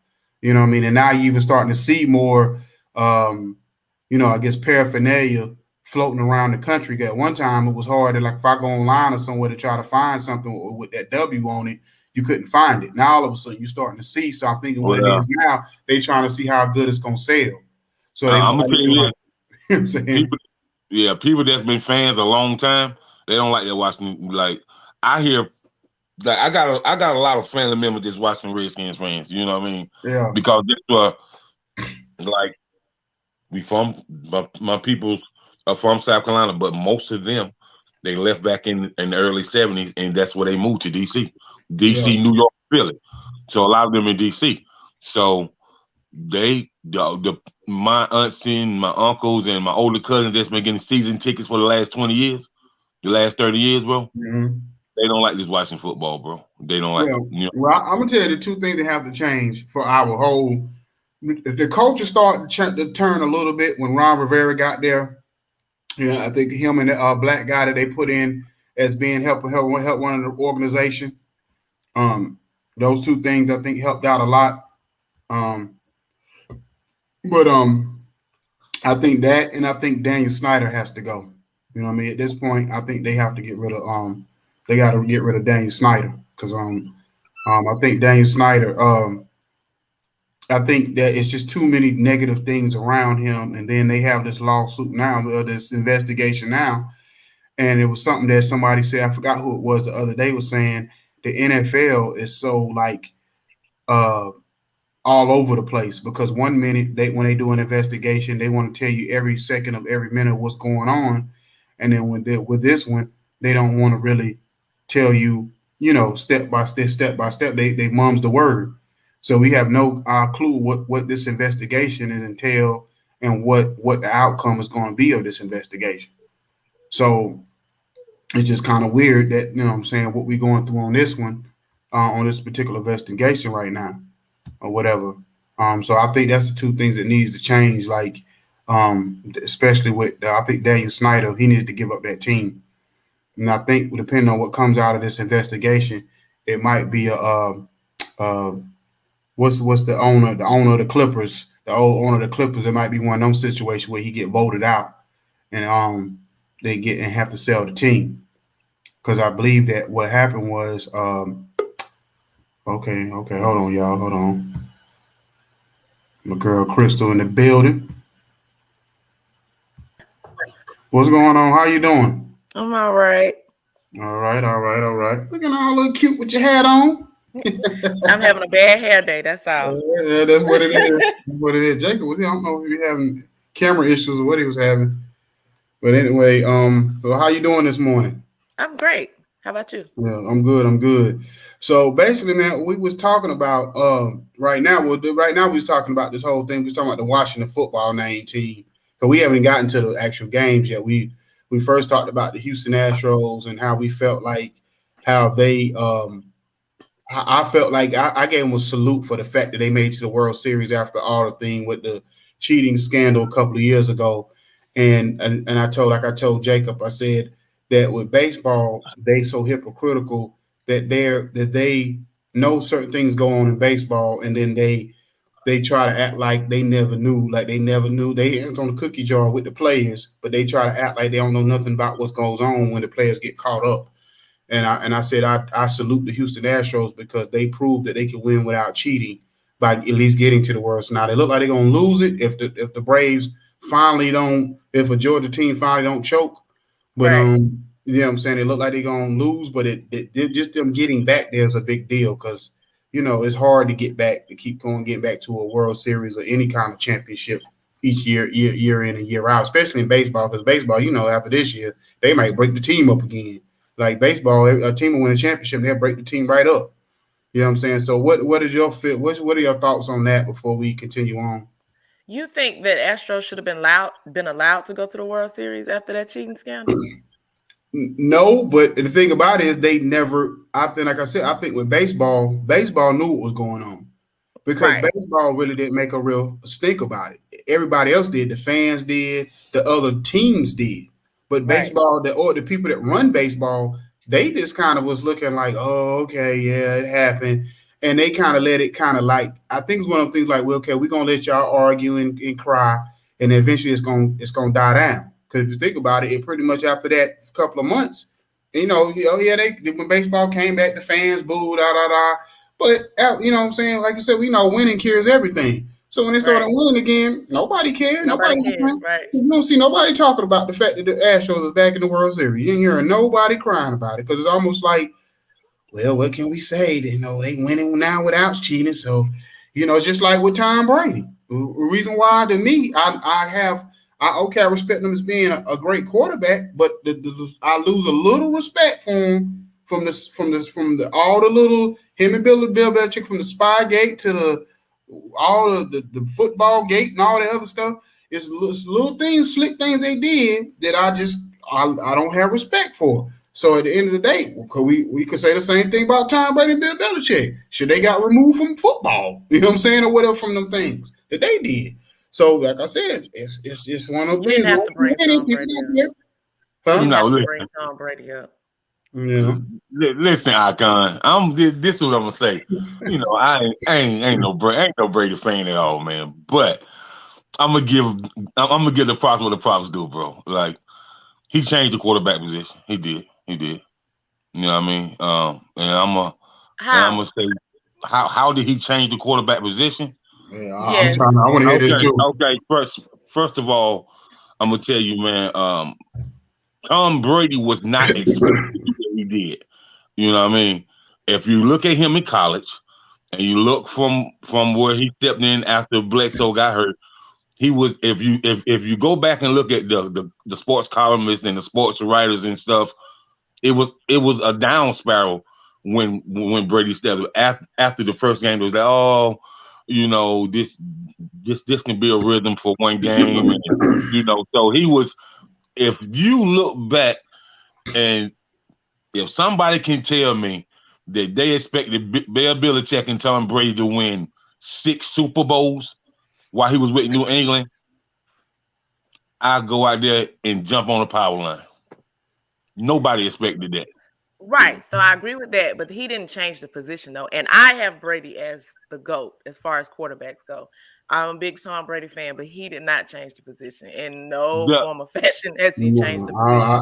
You know what I mean? And now you even starting to see more, I guess paraphernalia floating around the country. At one time, it was hard. Like if I go online or somewhere to try to find something with that W on it, you couldn't find it. Now all of a sudden you're starting to see. So I'm thinking what it is now. They trying to see how good it's gonna sell. So
I'm gonna tell you
this.
People that's been fans a long time, they don't like that Washington. Like I hear, like I got a lot of family members that's Washington Redskins fans. You know what I mean?
Yeah.
Because that's like we from my peoples are from South Carolina, but most of them they left back in the early 70s, and that's where they moved to DC, New York, Philly. So a lot of them in DC. So my aunts and my uncles and my older cousins that's been getting season tickets for the last 20 years, the last 30 years, bro.
Mm-hmm.
They don't like this watching football, bro. They don't like it.
Well, I'm gonna tell you the two things that have to change for our whole. The culture started to turn a little bit when Ron Rivera got there. I think him and the black guy that they put in as being help one of the organization. Those two things I think helped out a lot. But I think that, and I think Daniel Snyder has to go. You know what I mean? At this point, I think they have to get rid of they got to get rid of Daniel Snyder because I think Daniel Snyder I think that it's just too many negative things around him, and then they have this lawsuit now, this investigation now, and it was something that somebody said, I forgot who it was the other day, was saying the NFL is so like all over the place because one minute when they do an investigation, they want to tell you every second of every minute what's going on, and then with this one, they don't want to really tell you, step by step. They mum's the word. So we have no clue what this investigation is entail and what the outcome is going to be of this investigation. So it's just kind of weird that, what I'm saying, what we're going through on this one, on this particular investigation right now or whatever. So I think that's the two things that needs to change, like especially with, I think Daniel Snyder, he needs to give up that team. And I think depending on what comes out of this investigation, it might be what's the owner of the Clippers, the old owner of the Clippers, it might be one of them situations where he get voted out and they have to sell the team. Because I believe that what happened was okay, hold on, y'all. Hold on. My girl Crystal in the building. What's going on? How you doing?
I'm all right.
All right. Looking all a little cute with your hat on.
I'm having a bad hair day. That's all.
Yeah, that's what it is. That's what it is. Jacob, I don't know if you're having camera issues or what he was having. But anyway, so how you doing this morning?
I'm great. How about you?
Yeah, I'm good. So basically, man, we was talking about right now we was talking about this whole thing. We was talking about the Washington football name team. But we haven't gotten to the actual games yet. We first talked about the Houston Astros and how we felt like how they I felt like I gave them a salute for the fact that they made it to the World Series after all the thing with the cheating scandal a couple of years ago. And I told Jacob, I said that with baseball, they so hypocritical that they know certain things go on in baseball, and then they try to act like they never knew, they hands on the cookie jar with the players, but they try to act like they don't know nothing about what goes on when the players get caught up. And I said I salute the Houston Astros because they proved that they can win without cheating by at least getting to the World Series. Now they look like they're gonna lose it if the Braves finally don't, if a Georgia team finally don't choke. But
right.
you know what I'm saying, they look like they're gonna lose, but it just them getting back there is a big deal because it's hard to getting back to a World Series or any kind of championship each year in and year out, especially in baseball, because baseball, after this year, they might break the team up again. Like baseball, a team will win a championship, they'll break the team right up. You know what I'm saying? So what is your fit? What are your thoughts on that before we continue on?
You think that Astros should have been allowed to go to the World Series after that cheating scandal?
No, but the thing about it is they never. I think, like I said, I think with baseball knew what was going on because
Right.
baseball really didn't make a real stink about it. Everybody else did. The fans did. The other teams did. But
Right.
baseball, the people that run baseball, they just kind of was looking like, oh, okay, yeah, it happened. And they kind of let it kind of like, I think it's one of the things like, well, okay, we're going to let y'all argue and cry. And eventually it's going to die down. Because if you think about it, pretty much after that couple of months, they when baseball came back, the fans booed, But you know what I'm saying? Like you said, we know winning cures everything. So when they started winning again, nobody cared.
Nobody cared. Right.
You don't see nobody talking about the fact that the Astros is back in the World Series. You ain't hearing nobody crying about it because it's almost like, well, what can we say? They winning now without cheating. So, it's just like with Tom Brady. The reason why, to me, I respect him as being a great quarterback, but I lose a little respect for him from all the little him and Bill Belichick, from the spy gate to the football gate and all that other stuff. It's little things, slick things they did that I don't have respect for. So at the end of the day, we could say the same thing about Tom Brady and Bill Belichick. Should they got removed from football? You know what I'm saying, or whatever from them things that they did. So, like I said, it's just one of those things.
You didn't have to bring Tom Brady up.
Huh?
You have to bring Tom Brady up.
Yeah.
Listen, Icon. This is what I'm gonna say. I ain't no Brady fan at all, man. But I'm gonna give the props what the props do, bro. Like, he changed the quarterback position. He did. You know what I mean? And I'm gonna say, how did he change the quarterback position?
Yeah, I want to hear this too.
Okay, first of all, I'm gonna tell you, man. Tom Brady was not expected to do what he did. You know what I mean? If you look at him in college, and you look from where he stepped in after Bledsoe got hurt, he was. If you go back and look at the sports columnists and the sports writers and stuff, it was a down spiral when Brady stepped after the first game. It was like, oh, this can be a rhythm for one game, and so he was. If you look back, and if somebody can tell me that they expected Bill Belichick and Tom Brady to win 6 Super Bowls while he was with New England, I'll go out there and jump on the power line. Nobody expected that.
Right. So I agree with that, but he didn't change the position, though. And I have Brady as the GOAT as far as quarterbacks go. I'm a big Tom Brady fan, but he did not change the position in no form or fashion as he changed the position.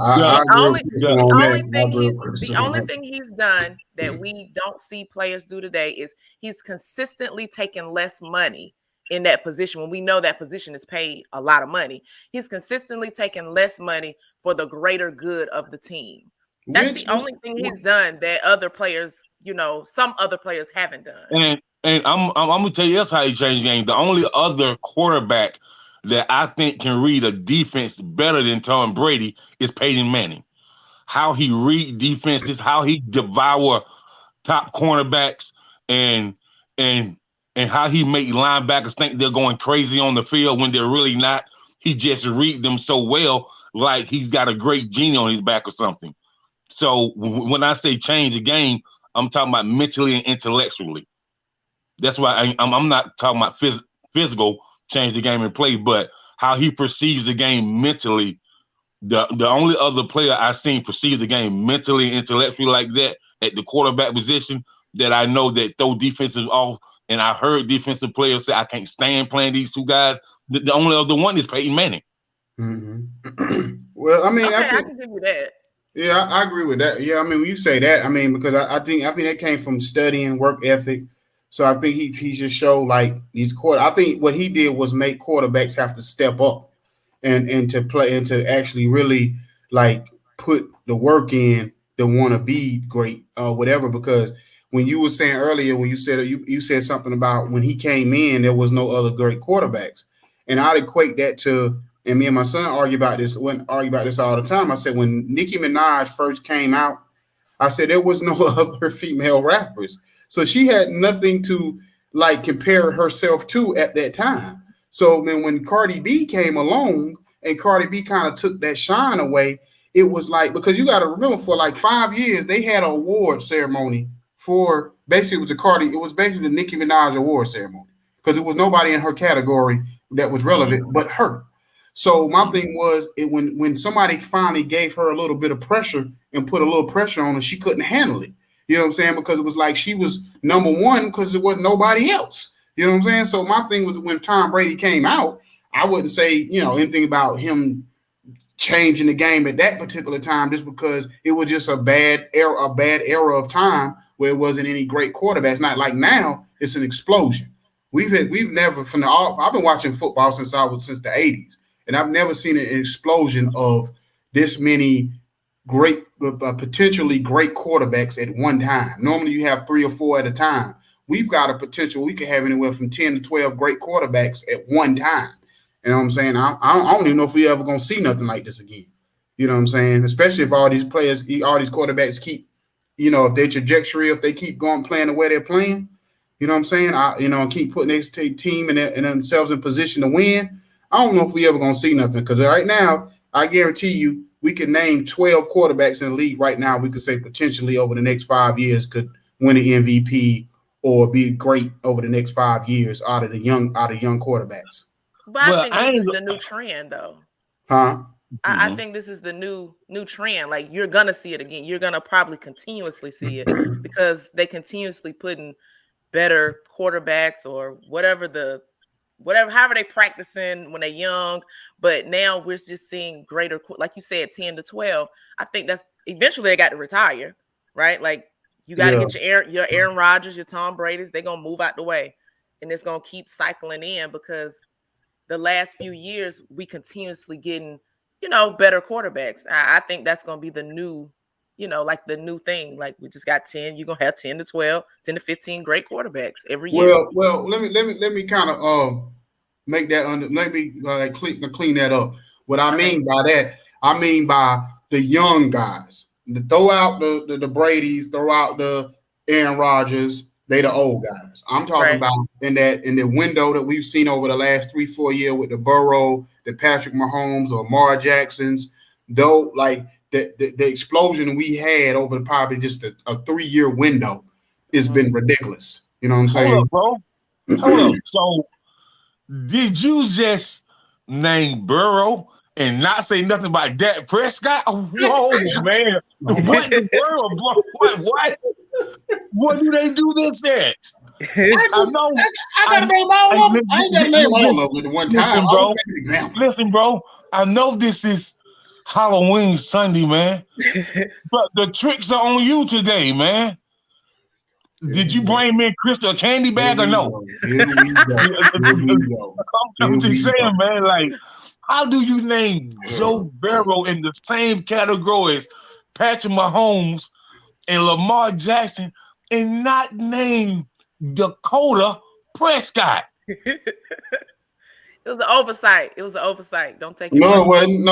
The only thing he's done that we don't see players do today is he's consistently taken less money in that position when we know that position is paid a lot of money. He's consistently taken less money for the greater good of the team. That's the only thing he's done that other players, some other players haven't done.
And I'm gonna tell you that's how he changed the game. The only other quarterback that I think can read a defense better than Tom Brady is Peyton Manning. How he read defenses, how he devour top cornerbacks, and how he make linebackers think they're going crazy on the field when they're really not. He just read them so well, like he's got a great genie on his back or something. So when I say change the game, I'm talking about mentally and intellectually. That's why I'm not talking about physical change the game and play, but how he perceives the game mentally. The only other player I've seen perceive the game mentally and intellectually like that at the quarterback position that I know that throw defenses off, and I heard defensive players say, I can't stand playing these two guys. The only other one is Peyton Manning.
Mm-hmm. Well, I mean,
I can give you that.
Yeah, I agree with that. Yeah, I mean, when you say that, I mean, because I think that came from studying, work ethic. So I think he just showed like these I think what he did was make quarterbacks have to step up and to play and to actually really like put the work in to want to be great or whatever. Because when you were saying earlier, when you said something about when he came in, there was no other great quarterbacks, and I'd equate that to. And me and my son argue about this all the time. I said when Nicki Minaj first came out, I said there was no other female rappers, so she had nothing to like compare herself to at that time. So then when Cardi B came along and Cardi B kind of took that shine away, it was like, because you got to remember for like 5 years they had an award ceremony for basically it was basically the Nicki Minaj award ceremony because it was nobody in her category that was relevant but her. So my thing was when somebody finally gave her a little bit of pressure and put a little pressure on her, she couldn't handle it. You know what I'm saying? Because it was like she was number one because there wasn't nobody else. You know what I'm saying? So my thing was when Tom Brady came out, I wouldn't say, anything about him changing the game at that particular time just because it was just a bad era of time where it wasn't any great quarterbacks. Not like now, it's an explosion. We've never I've been watching football since the 80s. And I've never seen an explosion of this many great, potentially great quarterbacks at one time. Normally you have 3 or 4 at a time. We've got a potential. We could have anywhere from 10 to 12 great quarterbacks at one time. You know what I'm saying? I don't even know if we ever going to see nothing like this again. You know what I'm saying? Especially if all these quarterbacks keep, if their trajectory, if they keep going playing the way they're playing, you know what I'm saying? Keep putting their team and themselves in position to win. I don't know if we ever going to see nothing because right now, I guarantee you, we can name 12 quarterbacks in the league right now. We could say potentially over the next 5 years could win an MVP or be great over the next 5 years out of young quarterbacks.
But I think this is the new trend, though.
Huh?
I think this is the new trend. Like you're gonna see it again. You're gonna probably continuously see it because they continuously putting better quarterbacks or however they practicing when they're young, but now we're just seeing greater, like you said, 10 to 12. I think that's eventually they got to retire, right? Like you got to get your Aaron Rodgers, your Tom Brady's, they're going to move out the way and it's going to keep cycling in because the last few years we continuously getting, better quarterbacks. I think that's going to be the new, like the new thing. Like we just got 10, you're going to have 10 to 12, 10 to 15 great quarterbacks every year.
Well, let me kind of make that clean that up. What I mean by that, I mean by the young guys. Throw out the Brady's, throw out the Aaron Rodgers, they the old guys. I'm talking about in the window that we've seen over the last 3-4 years with the Burrow, the Patrick Mahomes or Lamar Jacksons, though like the explosion we had over probably just a 3-year window has been ridiculous. You know what I'm saying?
Hold up, bro. Hold up. So did you just name Burrow and not say nothing about Dak Prescott? Whoa, man. What in the world, bro? What? What do they do this at?
I got to name all of them. I ain't got to name all of them at one time.
Listen, bro. I know this is Halloween Sunday, man. But the tricks are on you today, man. Did you bring me a crystal candy bag or no? I'm just saying, man, like, how do you name Joe Burrow in the same category as Patrick Mahomes and Lamar Jackson and not name Dakota Prescott?
It was an oversight. Don't take it.
No, it wasn't.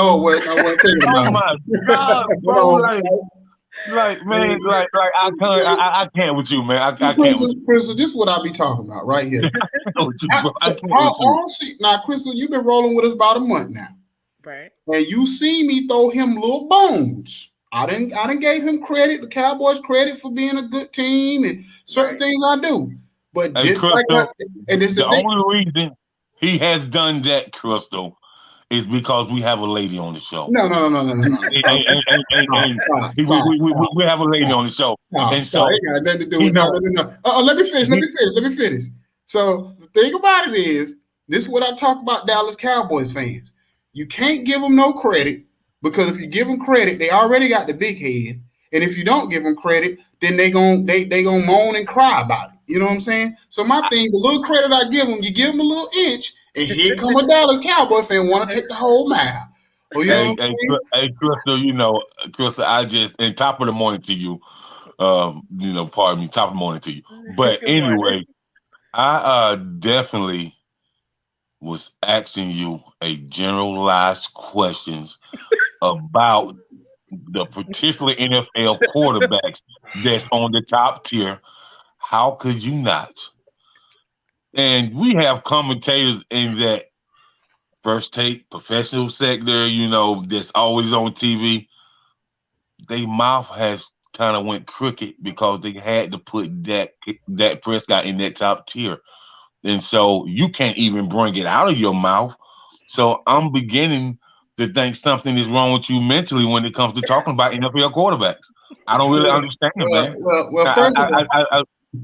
I wasn't thinking about
it. Oh my God, bro! Like man, like I can't with you, man. I can't with you.
Crystal, this is what I be talking about right here. Now, Crystal, you've been rolling with us about a month now,
right?
And you see me throw him little bones. I didn't gave him credit, the Cowboys credit for being a good team and certain things I do. But just Crystal,
the only reason he has done that, Crystal, is because we have a lady on the show.
No.
We have a lady on the show. And so
it got nothing to do with no. Let me finish. So the thing about it is, this is what I talk about Dallas Cowboys fans. You can't give them no credit because if you give them credit, they already got the big head. And if you don't give them credit, then they gonna moan and cry about it. You know what I'm saying? So my thing, the little credit I give them, you give them a little inch, and here come a Dallas Cowboy fan want to take the whole mile. Well,
hey, Crystal, Crystal, I just, and top of the morning to you. Pardon me, top of the morning to you. But anyway, I definitely was asking you a generalized questions about the particular NFL quarterbacks that's on the top tier. How could you not? And we have commentators in that first take professional sector, that's always on TV. Their mouth has kind of went crooked because they had to put Dak Prescott in that top tier. And so you can't even bring it out of your mouth. So I'm beginning to think something is wrong with you mentally when it comes to talking about NFL quarterbacks. I don't really understand, man.
Well, first of all,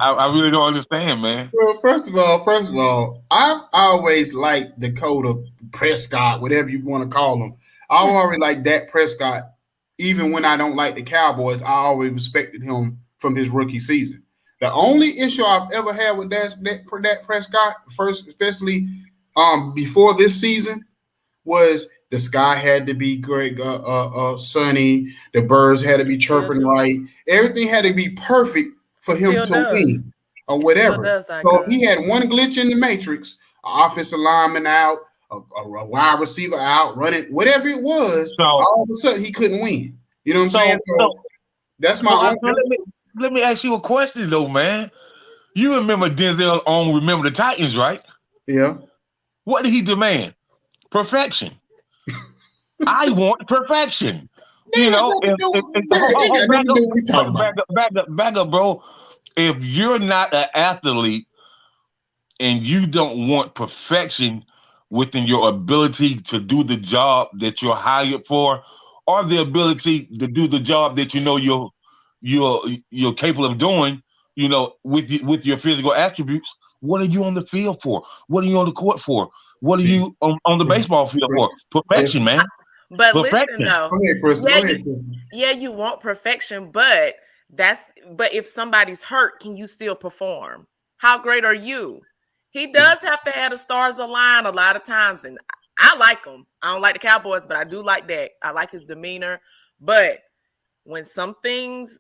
I really don't understand, man.
Well, first of all, I've always liked Dakota Prescott, whatever you want to call him. I always like Dak Prescott. Even when I don't like the Cowboys, I always respected him from his rookie season. The only issue I've ever had with Dak Prescott, first, especially before this season, was the sky had to be great, sunny. The birds had to be chirping right. Everything had to be perfect for him to win or whatever. So if he had one glitch in the matrix, an offensive lineman out, a wide receiver out, running, whatever it was, all of a sudden he couldn't win. You know what I'm saying? So that's my own.
Let me ask you a question though, man. You remember Denzel on Remember the Titans, right?
Yeah.
What did he demand? Perfection. I want perfection. Back up, bro. If you're not an athlete and you don't want perfection within your ability to do the job that you're hired for, or the ability to do the job that you're capable of doing, with your physical attributes, what are you on the field for? What are you on the court for? What are you on the baseball field for? Perfection, man.
But listen, though, you want perfection, but if somebody's hurt, can you still perform? How great are you? He does have to have the stars align a lot of times, and I like him. I don't like the Cowboys, but I do like Dak. I like his demeanor. But when some things,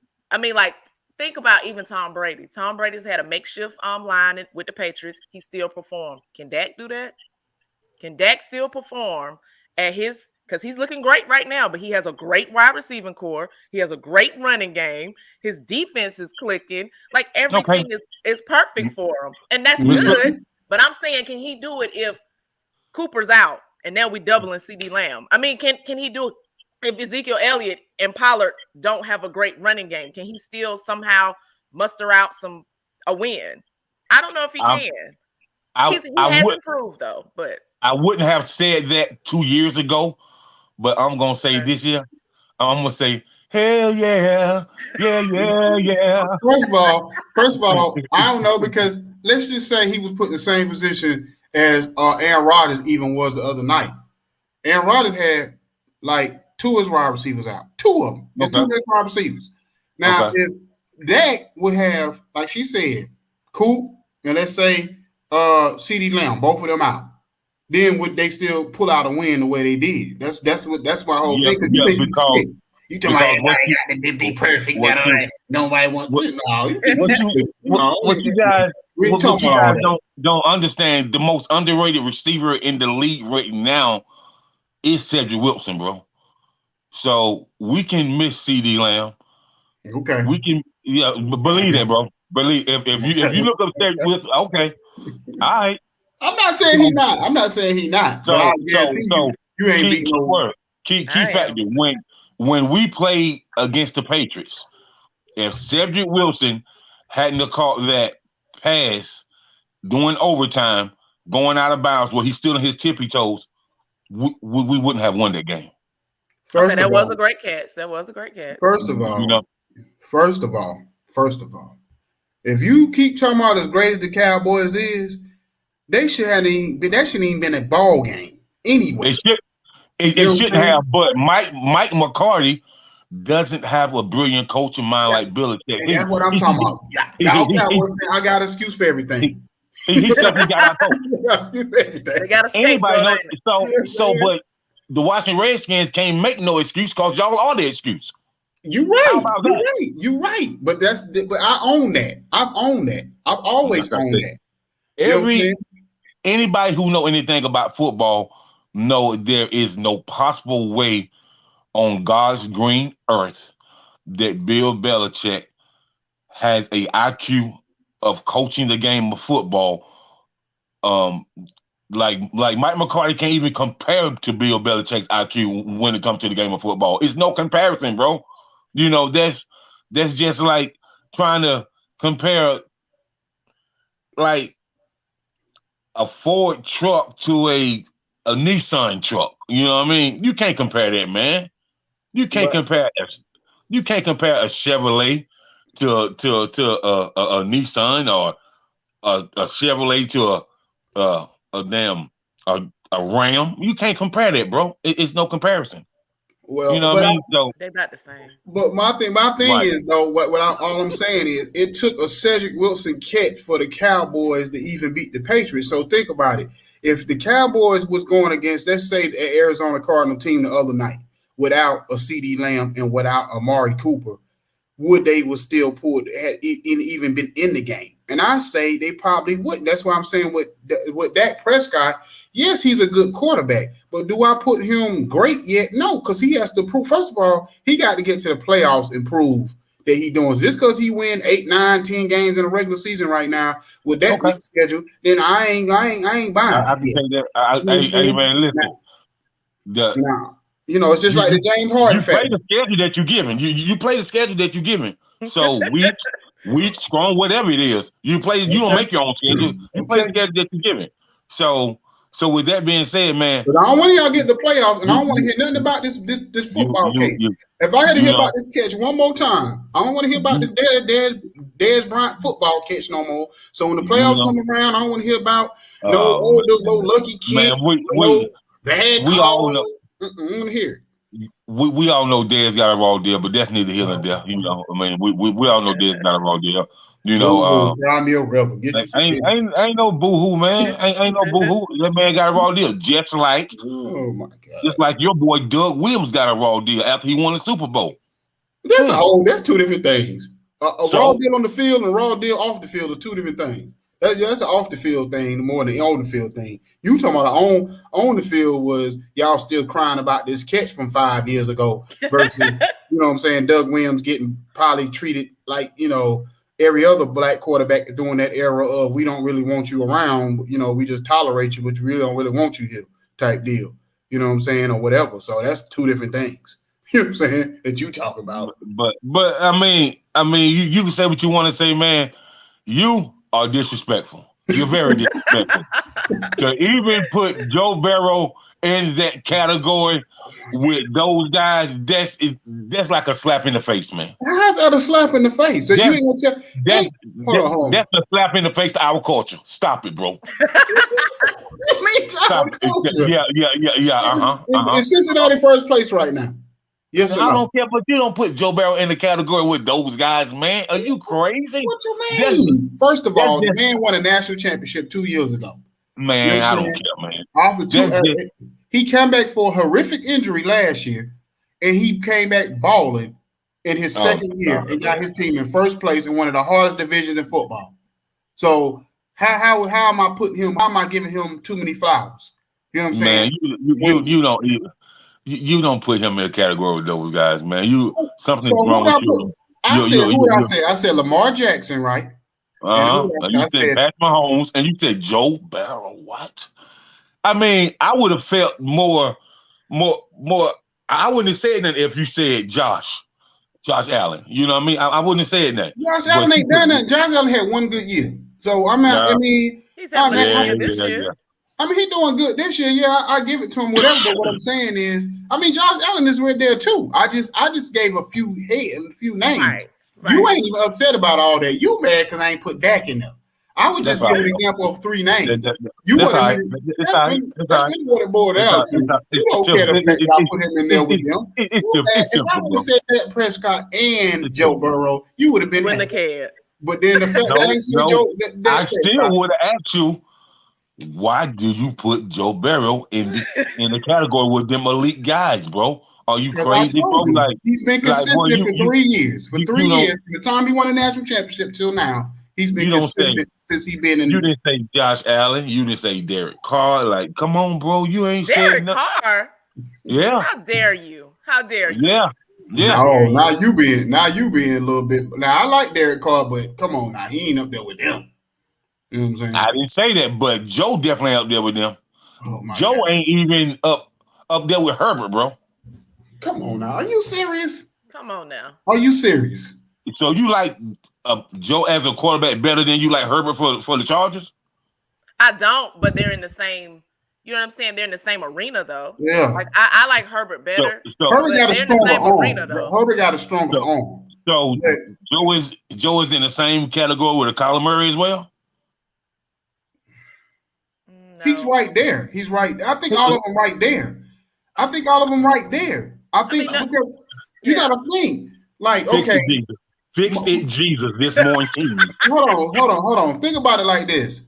think about even Tom Brady. Tom Brady's had a makeshift line with the Patriots. He still performed. Can Dak do that? Can Dak still perform at his? Because he's looking great right now, but he has a great wide receiving core. He has a great running game. His defense is clicking. Like everything is perfect for him. And that's good. But I'm saying, can he do it if Cooper's out and now we doubling CD Lamb? Can he do it if Ezekiel Elliott and Pollard don't have a great running game? Can he still somehow muster out a win? I don't know if he can. He has improved though, but
I wouldn't have said that 2 years ago. But I'm going to say this year, I'm going to say, hell yeah, yeah.
First of all, I don't know, because let's just say he was put in the same position as Aaron Rodgers even was the other night. Aaron Rodgers had like two of his wide receivers out. Two of them. Two of his wide receivers. Now, if Dak would have, like she said, Coop, and let's say CD Lamb, both of them out, then would they still pull out a win the way they did? That's my whole thing. You tell me got to be perfect. Nobody wants.
What you guys don't understand? The most underrated receiver in the league right now is Cedric Wilson, bro. So we can miss CD Lamb.
Okay,
we can. Yeah, believe that, bro. Believe if you look up Cedric Wilson. Okay, all right.
I'm not saying he's not. So you ain't beating no word.
Key factor when we played against the Patriots, if Cedric Wilson hadn't caught that pass during overtime, going out of bounds where he's still in his tippy toes, we wouldn't have won that game.
That was a great catch.
First of all, if you keep talking about as great as the Cowboys is, that shouldn't even been a ball game anyway.
It shouldn't have, but Mike McCarthy doesn't have a brilliant coaching mind like Belichick.
That's what I'm talking about. I got an excuse for everything.
He said he got our coach.
They got a
anybody knows, but the Washington Redskins can't make no excuse because y'all are the excuse.
You're right. You're right. But I own that. I've owned that. I've always owned that.
Anybody who know anything about football know there is no possible way on God's green earth that Bill Belichick has a IQ of coaching the game of football. Like Mike McCarthy can't even compare to Bill Belichick's IQ when it comes to the game of football. It's no comparison, bro. You know, that's just like trying to compare like a Ford truck to a Nissan truck. You know what I mean? You can't compare that, man. You can't compare a Chevrolet to a Nissan or a Chevrolet to a Ram. You can't compare that, bro. It's no comparison.
Well,
you know what I mean? So
they're not the same.
But my thing is though, all I'm saying is it took a Cedric Wilson catch for the Cowboys to even beat the Patriots. So think about it. If the Cowboys was going against, let's say, the Arizona Cardinal team the other night without a CeeDee Lamb and without Amari Cooper, would they was still had even been in the game? And I say they probably wouldn't. That's why I'm saying with Dak Prescott, yes, he's a good quarterback, but do I put him great yet? No, because he has to prove. First of all, he got to get to the playoffs and prove that he doing. Just because he win 8, 9, 10 games in a regular season right now with that week schedule, then I ain't buying.
I can say that. Hey, man, listen.
You know, it's just like the James Harden
fact. You play the schedule that you're given. You play the schedule that you're given. So weak, strong, whatever it is. You play. You don't make your own schedule. You play the schedule that you're given. So with that being said, man.
But I don't want y'all get the playoffs, and I don't want to hear nothing about this football case. If I had to hear about this catch one more time, I don't want to hear about this Dez Bryant football catch no more. So when the playoffs come around, I don't want to hear about no lucky kid. Man, we all know.
We all know Dez got a raw deal, but that's neither here nor there. You know, I mean, we all know Dez got a raw deal. You know, ain't no boo-hoo, man. Ain't no boo-hoo. That man got a raw deal, just like your boy Doug Williams got a raw deal after he won the Super Bowl.
That's two different things. A raw deal on the field and a raw deal off the field is two different things. That's an off the field thing more than on the field thing. You talking about on the field was y'all still crying about this catch from 5 years ago versus you know what I'm saying, Doug Williams getting probably treated like, you know, every other black quarterback during that era of we don't really want you around, you know, we just tolerate you, but we really don't really want you here type deal. You know what I'm saying, or whatever. So that's two different things. You know what I'm saying, that you talk about.
But I mean you can say what you want to say, man. You are disrespectful. You're very disrespectful. To even put Joe Burrow in that category with those guys, that's like a slap in the face, man.
How's that a slap in the face? So you ain't gonna tell
that's a slap in the face to our culture. Stop it, bro.
Stop
it. Yeah.
Is Cincinnati first place right now? Yes,
I don't care, but you don't put Joe Burrow in the category with those guys, man. Are you crazy?
What you mean? First of all, the man won a national championship 2 years ago.
Man, I don't care, man.
He came back for a horrific injury last year, and he came back balling in his second year and got his team in first place in one of the hardest divisions in football. So how am I putting him? How am I giving him too many flowers? You know what I'm saying?
Man, you don't either. You don't put him in a category with those guys, man. Something's wrong with you.
I said Lamar Jackson, right?
You said Pat Mahomes, and you said Joe Burrow. What? I mean, I would have felt more. I wouldn't have said that if you said Josh Allen. You know what I mean? I wouldn't have said that.
Josh Allen ain't done that. Josh Allen had one good year, so I'm not. I mean,
he's having a good year this year.
I mean, he's doing good this year. Yeah, I give it to him, whatever. But what I'm saying is, I mean, Josh Allen is right there too. I just gave a few names. Right. You ain't even upset about all that. You mad because I ain't put Dak in there. I would just give an example of 3 names. That's really what it boiled down to. You don't care the fact I put him in there with them. If I would have said Dak Prescott and Joe Burrow, you would have been
in the cab.
But then the fact that I ain't seen Joe,
I still would have asked you, why do you put Joe Burrow in the category with them elite guys, bro? Are you crazy, bro? Like
he's been consistent for 3 years. For 3 years, from the time he won a national championship till now, he's been consistent since he's been in.
You didn't say Josh Allen. You didn't say Derek Carr. Like, come on, bro. You ain't
Derek Carr.
Yeah.
How dare you? How dare you?
Yeah. Yeah.
No, now you being a little bit. Now I like Derek Carr, but come on, now he ain't up there with them. You know what I'm saying?
I didn't say that, but Joe definitely up there with them. Joe
God.
ain't even up there with Herbert, bro.
Come on now, are you serious?
Come on now.
Are you serious?
So you like Joe as a quarterback better than you like Herbert for the Chargers?
I don't, but they're in the same. You know what I'm saying? They're in the same arena, though.
Yeah.
Like I like Herbert better.
Herbert got a stronger arm. Herbert got a stronger arm.
So Joe is in the same category with a Kyler Murray as well.
No.
He's right there. He's right. I think all of them right there. I think you got to think. Like, okay.
Fix it, Jesus, this morning.
Hold on. Think about it like this.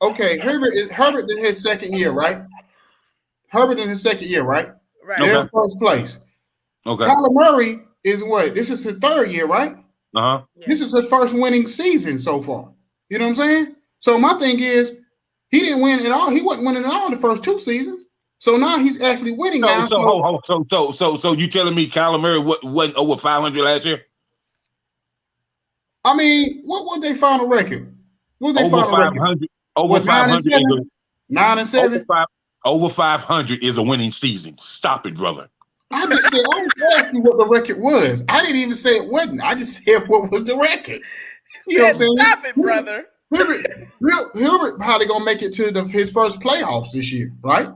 Okay, Herbert in his second year, right? Right.
Right.
They're in first place.
Okay.
Kyler Murray is what? This is his third year, right?
Uh-huh.
Yeah.
This is his first winning season so far. You know what I'm saying? So my thing is, he didn't win at all. He wasn't winning at all the first 2 seasons. So now he's actually winning now.
So you telling me Kyler Murray wasn't over 500 last year?
I mean, what was their final record? What was their
Over
final
500.
record?
Over 500.
9-7.
Over 500 is a winning season. Stop it, brother.
I just said, I was asking what the record was. I didn't even say it wasn't. I just said what was the record. You know what I'm saying?
Stop it, brother.
Herbert probably gonna make it to his first playoffs this year, right?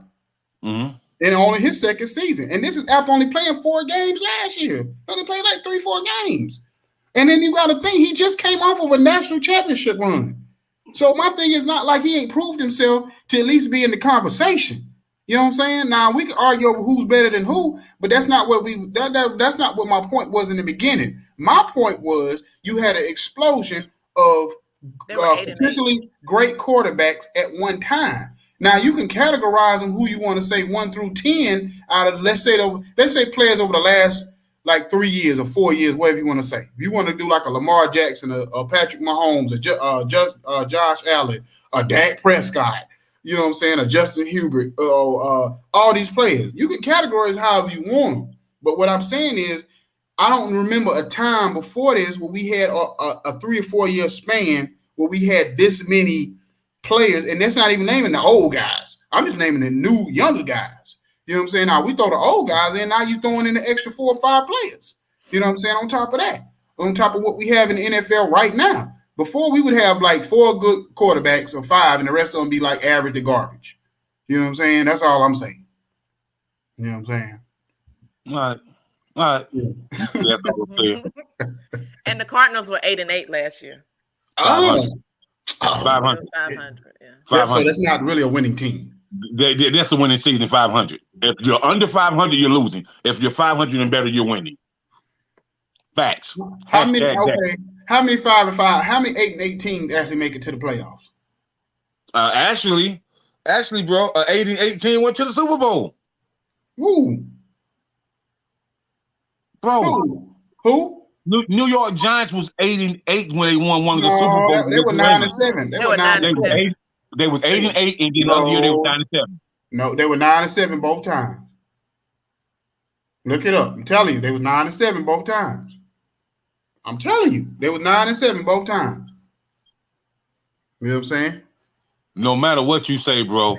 Mm-hmm.
And only his second season. And this is after only playing 4 games last year. He only played like 3-4 games. And then you got to think he just came off of a national championship run. So my thing is not like he ain't proved himself to at least be in the conversation. You know what I'm saying? Now we can argue over who's better than who, but that's not what that's not what my point was in the beginning. My point was you had an explosion of potentially great quarterbacks at one time. Now you can categorize them who you want to say 1 through 10 out of let's say players over the last like 3 years or 4 years, whatever you want to say. If you want to do like a Lamar Jackson, a Patrick Mahomes, a Josh Allen, a Dak Prescott, you know what I'm saying, a Justin Herbert, all these players. You can categorize however you want them. But what I'm saying is I don't remember a time before this where we had a 3 or 4 year span where we had this many players, and that's not even naming the old guys. I'm just naming the new, younger guys. You know what I'm saying? Now, we throw the old guys in, now you throwing in the extra 4 or 5 players. You know what I'm saying? On top of that, on top of what we have in the NFL right now. Before, we would have like 4 good quarterbacks or 5, and the rest of them be like average to garbage. You know what I'm saying? That's all I'm saying. You know what I'm saying?
All right. Yeah.
And the Cardinals were 8-8 last year.
500.
500. Yeah.
500.
So that's not really a winning team.
That's a winning season, 500. If you're under 500, you're losing. If you're 500 and better, you're winning. Facts.
How many 5-5? How many 8-8 teams actually make it to the playoffs?
Actually, bro, 8-18 went to the Super Bowl.
Who?
Bro.
Who?
New York Giants was 8-8 when they won one of the Super Bowls.
They were 9-7. They were
9-7.
They was 8-8, and then other year they were 9-7.
No, they were 9-7 both times. Look it up. I'm telling you, they was 9-7 both times. I'm telling you, they were 9-7 both times. You know what I'm saying?
No matter what you say, bro,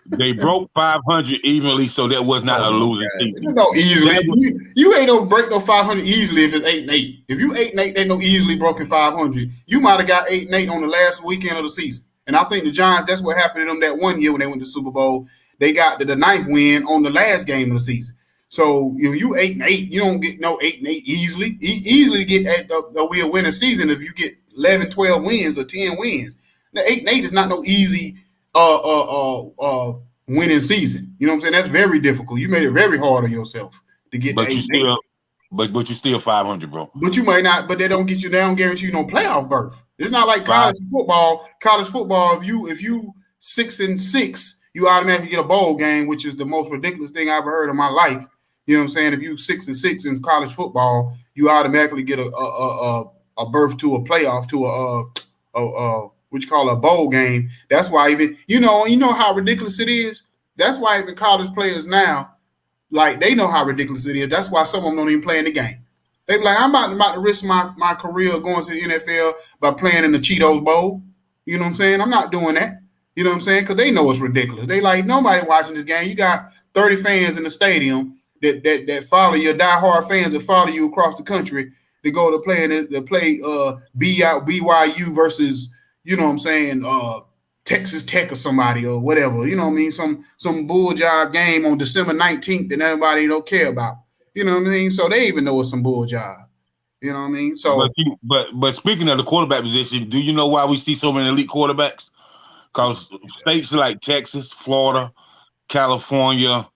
they broke 500 evenly, so that was not a losing season.
You know, easily. You ain't no break no 500 easily if it's 8-8. If you 8-8, they no easily broken 500. You might have got 8-8 on the last weekend of the season. And I think the Giants, that's what happened to them that one year when they went to the Super Bowl. They got the 9th win on the last game of the season. So if you 8-8, you don't get no 8-8 easily. Easily get at the winning season if you get 11, 12 wins or 10 wins. The 8-8 is not no easy winning season. You know what I'm saying? That's very difficult. You made it very hard on yourself to get
but
the
8-8. But you still 500, bro.
But you might not, but they don't guarantee you no playoff berth. It's not like college football. College football, if you 6-6, you automatically get a bowl game, which is the most ridiculous thing I ever heard in my life. You know what I'm saying? If you 6-6 in college football, you automatically get a berth to a playoff, to a what you call a bowl game. That's why even you know how ridiculous it is. That's why even college players now, like they know how ridiculous it is. That's why some of them don't even play in the game. They be like, I'm about to risk my career going to the NFL by playing in the Cheetos Bowl. You know what I'm saying? I'm not doing that. You know what I'm saying? Because they know it's ridiculous. They like nobody watching this game. You got 30 fans in the stadium that follow your diehard fans that follow you across the country to go to play BYU versus, you know what I'm saying, Texas Tech or somebody or whatever. You know what I mean? Some bull job game on December 19th that everybody don't care about. You know what I mean? So they even know it's some bull job. You know what I mean? So,
but speaking of the quarterback position, do you know why we see so many elite quarterbacks? Because states like Texas, Florida, California,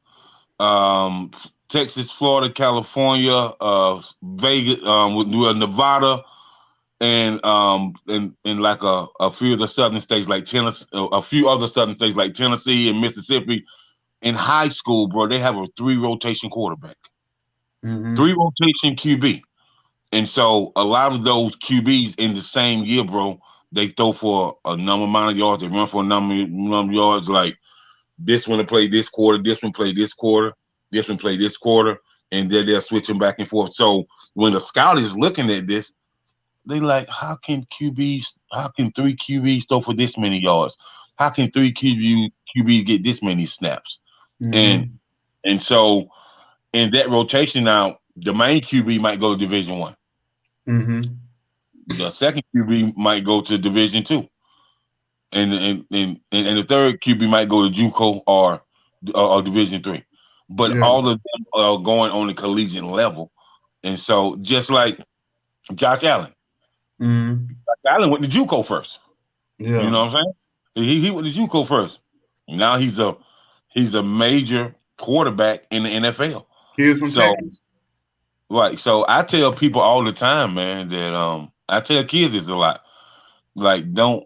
Texas, Florida, California, Vegas, Nevada, and like a few of the southern states like Tennessee, a few other southern states like Tennessee and Mississippi. In high school, bro, they have a 3-rotation quarterback, 3-rotation QB. And so a lot of those QBs in the same year, bro, they throw for a number amount of yards. They run for a number of yards. Like this one to play this quarter, this one play this quarter, this one play this quarter, and then they're switching back and forth. So when the scout is looking at this, they like, how can 3 QBs throw for this many yards? How can 3 QBs get this many snaps? And so in that rotation now, the main QB might go to Division I. The second QB might go to Division II, and the third QB might go to JUCO or Division III. But all of them are going on the collegiate level, and so just like Josh Allen, Josh Allen went to JUCO first. Yeah, you know what I'm saying? He went to JUCO first. Now he's a major quarterback in the NFL.
He's from Texas.
Right. So I tell people all the time, man, that I tell kids this a lot. Like, don't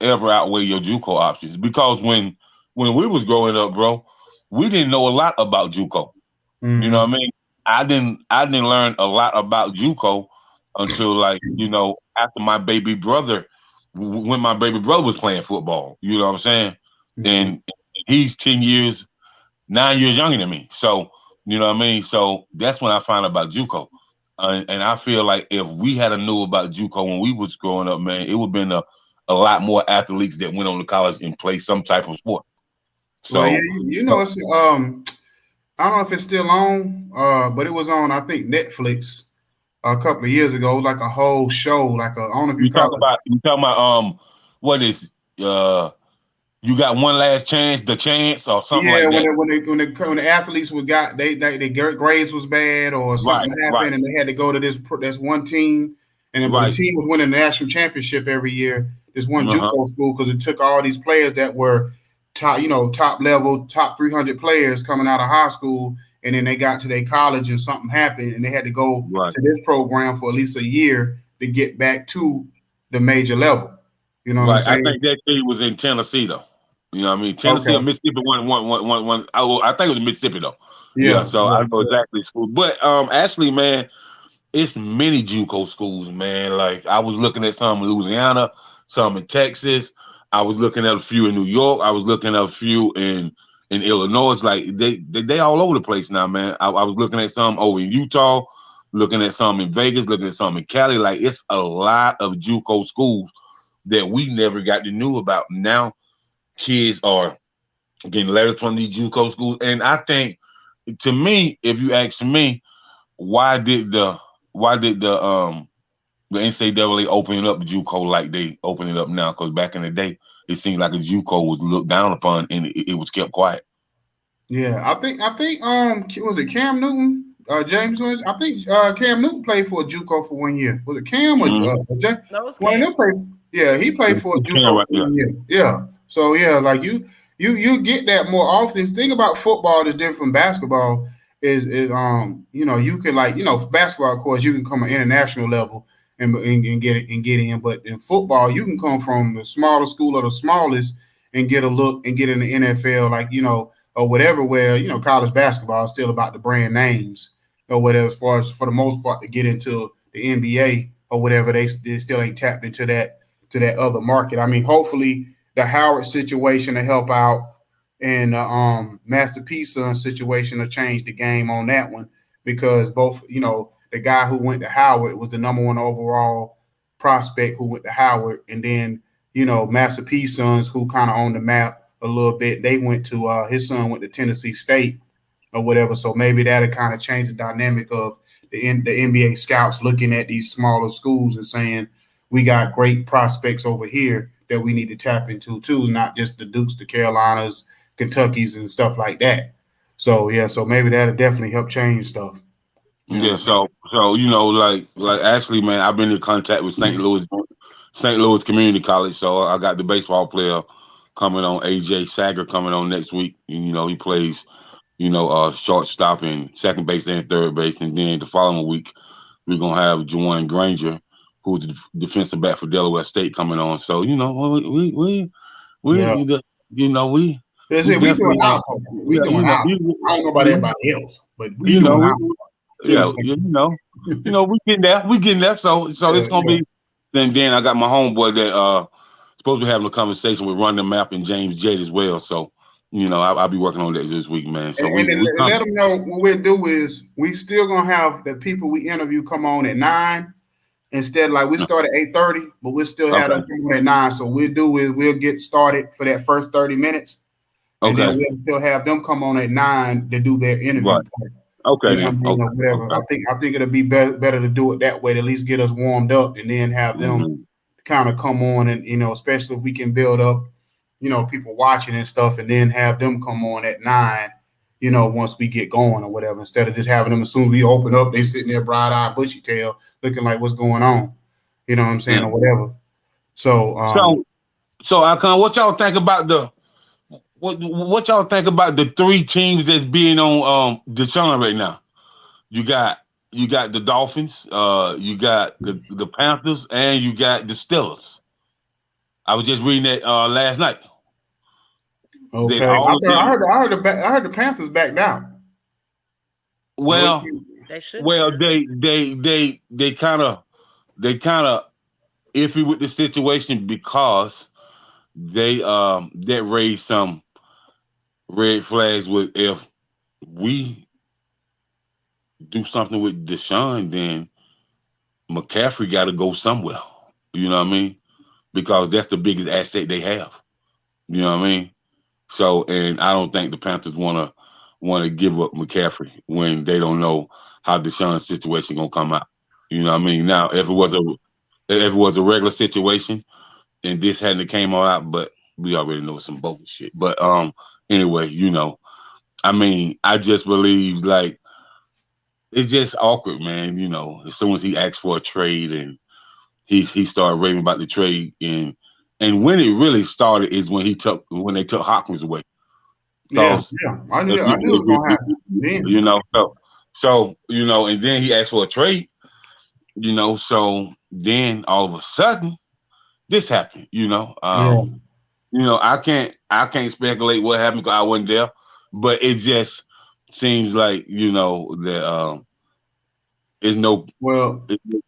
ever outweigh your JUCO options, because when we was growing up, bro, we didn't know a lot about JUCO. You know what I mean? I didn't learn a lot about JUCO until, like, you know, after my baby brother, when my baby brother was playing football. You know what I'm saying? And he's 9 years younger than me. So, you know what I mean? So that's when I found out about JUCO. And I feel like if we had knew about JUCO when we was growing up, man, it would have been a lot more athletes that went on to college and play some type of sport. So,
well, you know, it's I don't know if it's still on, but it was on, I think, Netflix a couple of years ago. It was like a whole show, like I don't know if you talking
about what is You Got One Last Chance, The Chance, or something like that.
When the athletes their grades was bad or something happened, and they had to go to this one team, and the team was winning the national championship every year. This one JUCO school, because it took all these players that were top level, top 300 players coming out of high school, and then they got to their college and something happened, and they had to go to this program for at least a year to get back to the major level. You know what I'm saying?
I think that team was in Tennessee though. You know what I mean? Tennessee or Mississippi one. I think it was Mississippi though. Yeah, so I know exactly school. But actually, man, it's many JUCO schools, man. Like I was looking at some in Louisiana, some in Texas. I was looking at a few in New York. I was looking at a few in Illinois. It's like they all over the place now, man. I was looking at some over in Utah, looking at some in Vegas, looking at some in Cali. Like it's a lot of JUCO schools that we never got to know about. Now kids are getting letters from these JUCO schools, and I think, to me, if you ask me, why did the NCAA open up JUCO like they open it up now? Because back in the day, it seemed like a JUCO was looked down upon and it was kept quiet.
Yeah, I think was it Cam Newton? James Williams? I think Cam Newton played for a JUCO for 1 year. Was it Cam or James? No, it was Cam. He played for a JUCO for 1 year. Yeah. So yeah, like you get that more often. The thing about football that's different from basketball is you can basketball, of course, you can come an international level and get in, but in football you can come from the smallest school or the smallest and get a look and get in the NFL. Like or whatever, where, you know, college basketball is still about the brand names or whatever, as far as for the most part to get into the NBA or whatever, they still ain't tapped into that other market. I mean, hopefully the Howard situation to help out and Master P's son situation to change the game on that one, because both, you know, the guy who went to Howard was the #1 overall prospect who went to Howard, and then, you know, Master P's sons who kind of on the map a little bit, they went to his son went to Tennessee State or whatever. So maybe that'll kind of change the dynamic of the NBA scouts looking at these smaller schools and saying, we got great prospects over here that we need to tap into too, not just the Dukes, the Carolinas, Kentuckys, and stuff like that. So yeah, so maybe that'll definitely help change stuff.
Yeah, so you know, like actually, man, I've been in contact with St. Louis Community College. So I got the baseball player coming on, AJ Sager, coming on next week. And, you know, he plays, you know, shortstop and second base and third base. And then the following week, we're gonna have Juwan Granger, who's the defensive back for Delaware State, coming on. So, you know, we
Yeah.
you know, we
doing out. We doing out. I don't know about everybody else, but we doing out.
Yeah, you know, we getting there. So it's gonna be. Then I got my homeboy that supposed to be having a conversation with Run the Map and James Jett as well. So, you know, I'll be working on that this week, man. So
let them know what we'll do is we still gonna have the people we interview come on at 9 instead. Like we start at 8:30, but we'll still have them come on at 9. So we'll get started for that first 30 minutes, and then we'll still have them come on at 9 to do their interview.
Right. Okay,
you know, whatever. I think it'll be better to do it that way to at least get us warmed up, and then have them kind of come on, and, you know, especially if we can build up, you know, people watching and stuff, and then have them come on at 9, you know, once we get going or whatever, instead of just having them as soon as we open up, they sitting there bright-eyed, bushy-tailed, looking like what's going on, you know what I'm saying, or whatever. So
Ikon, what y'all think about what y'all think about the 3 teams that's being on Deshaun right now? You got the Dolphins, you got the Panthers, and you got the Steelers. I was just reading that last night.
Okay, I heard the Panthers backed down.
Well,
they should.
Well, they kind of iffy with the situation because that raised some red flags with if we do something with Deshaun, then McCaffrey got to go somewhere. You know what I mean? Because that's the biggest asset they have. You know what I mean? So, and I don't think the Panthers want to give up McCaffrey when they don't know how Deshaun's situation gonna come out. You know what I mean? Now, if it was a regular situation and this hadn't came all out, but we already know it's some bullshit. But anyway, you know, I mean, I just believe like it's just awkward, man. You know, as soon as he asked for a trade and he started raving about the trade, and when it really started is when they took Hopkins away.
Yeah, I knew it was gonna happen.
You know, so you know, and then he asked for a trade. You know, so then all of a sudden, this happened. You know, you know, I can't speculate what happened because I wasn't there, but it just seems like, you know, that it's no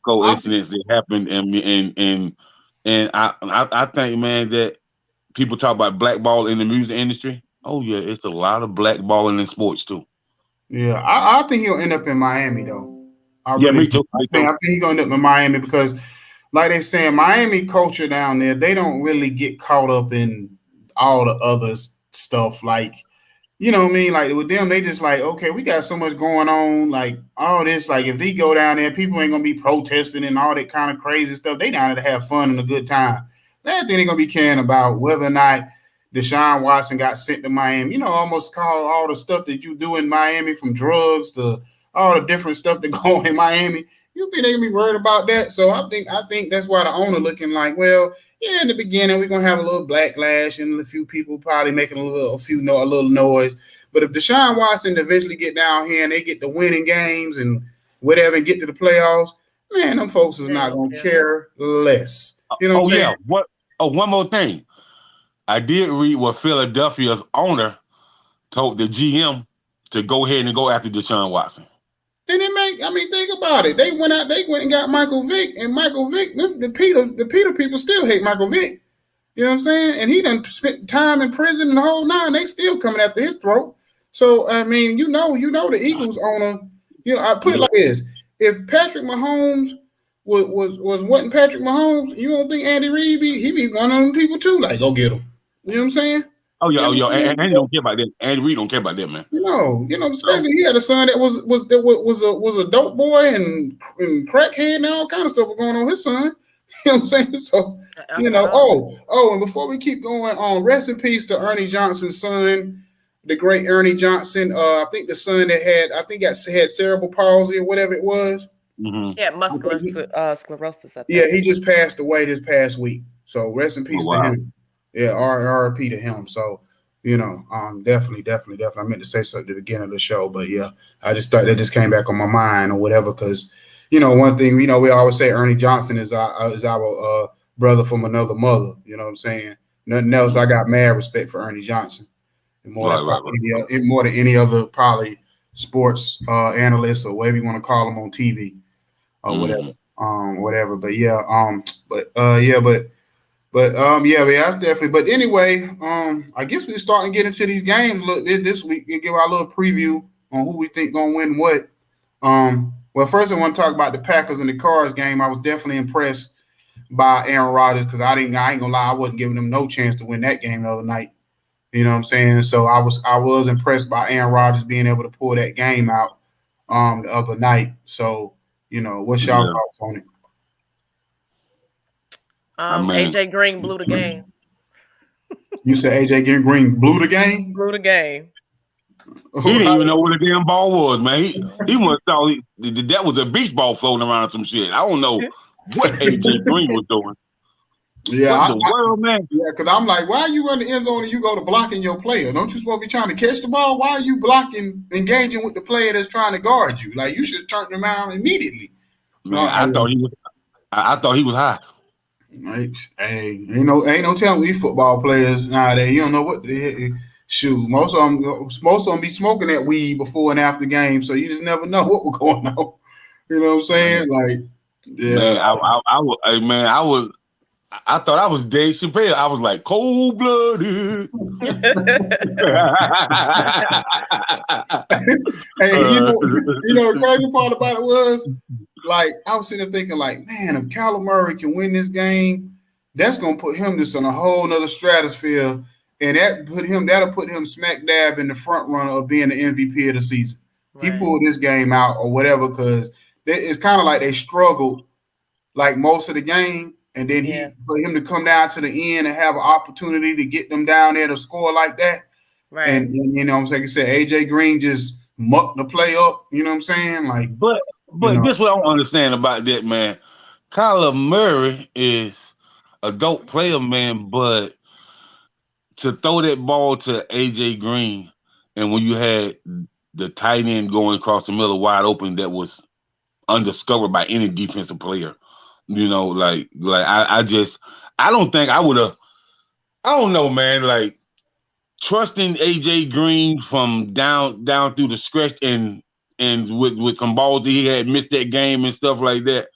coincidence that happened, and I think, man, that people talk about blackball in the music industry. Oh yeah, it's a lot of blackballing in sports too.
Yeah, I think he'll end up in Miami though.
Me too.
I think he's gonna end up in Miami because, like they saying, Miami culture down there, they don't really get caught up in all the other stuff. Like, you know what I mean? Like with them, they just like, okay, we got so much going on, like all this. Like if they go down there, people ain't gonna be protesting and all that kind of crazy stuff. They down there to have fun and a good time. That thing ain't gonna be caring about whether or not Deshaun Watson got sent to Miami. You know, almost call all the stuff that you do in Miami, from drugs to all the different stuff that go on in Miami. You think they can be worried about that? So I think that's why the owner looking like, well, yeah, in the beginning we're gonna have a little backlash and a few people probably making a little noise. But if Deshaun Watson eventually get down here and they get the winning games and whatever and get to the playoffs, man, them folks is not gonna care less. You know what I'm saying?
One more thing. I did read what Philadelphia's owner told the GM to go ahead and go after Deshaun Watson.
Then think about it. They went and got Michael Vick, and Michael Vick, the Peter people still hate Michael Vick. You know what I'm saying? And he done spent time in prison and the whole nine. They still coming after his throat. So I mean, you know, the Eagles owner. I put it like this: if Patrick Mahomes wasn't Patrick Mahomes, you don't think Andy Reid he be one of them people too? Like, go get him. You know what I'm saying?
Oh yeah. And Andy don't care about that. Andy Reid don't care about that, man.
No, especially he had a son that was a dope boy and crackhead and all kind of stuff was going on with his son. You know what I'm saying? So, and before we keep going on, rest in peace to Ernie Johnson's son, the great Ernie Johnson. I think the son that had cerebral palsy or whatever it was.
Mm-hmm.
Yeah, muscular sclerosis.
Yeah, he just passed away this past week. So rest in peace to him. Yeah, RIP to him. So, definitely. I meant to say something at the beginning of the show, but yeah, I just thought that just came back on my mind or whatever because. One thing, we always say Ernie Johnson is our brother from another mother. You know what I'm saying? Nothing else. I got mad respect for Ernie Johnson. More than any other probably sports analyst or whatever you want to call him on TV or whatever. But yeah, that's definitely. But anyway, I guess we're starting to get into these games this week and give our little preview on who we think gonna win what. Well, first I want to talk about the Packers and the Cards game. I was definitely impressed by Aaron Rodgers because I ain't gonna lie, I wasn't giving them no chance to win that game the other night. You know what I'm saying? So I was impressed by Aaron Rodgers being able to pull that game out the other night. So, what's y'all thoughts on it?
AJ Green blew the game.
You said AJ Green blew the game?
Blew the game.
He didn't even know what the damn ball was, man. He must have thought that was a beach ball floating around or some shit. I don't know what AJ Green was doing.
Yeah,
what the world, man?
Yeah, because I'm like, why are you run the end zone and you go to blocking your player? Don't you supposed to be trying to catch the ball? Why are you engaging with the player that's trying to guard you? Like you should turn him around immediately.
Man, I thought he was high.
Like, hey, ain't no telling these football players nowadays. You don't know what the shoot. Most of them be smoking that weed before and after games, so you just never know what was going on. You know what I'm saying? Like, yeah.
Man, I thought I was Dave Chappelle. I was like cold-blooded.
Hey, the crazy part about it was, like, I was sitting there thinking, like, man, if Kyler Murray can win this game, that's gonna put him just on a whole nother stratosphere, and that'll put him smack dab in the front runner of being the MVP of the season. Right. He pulled this game out or whatever, because it's kind of like they struggled like most of the game. And then for him to come down to the end and have an opportunity to get them down there to score like that. Right. And you know what I'm saying? Like I said, AJ Green just mucked the play up. You know what I'm saying? Like,
but this what I don't understand about that, man. Kyler Murray is a dope player, man, but to throw that ball to AJ Green, and when you had the tight end going across the middle wide open, that was undiscovered by any defensive player. I don't think I would have. I don't know, man. Like trusting AJ Green from down through the stretch and with some balls that he had missed that game and stuff like that.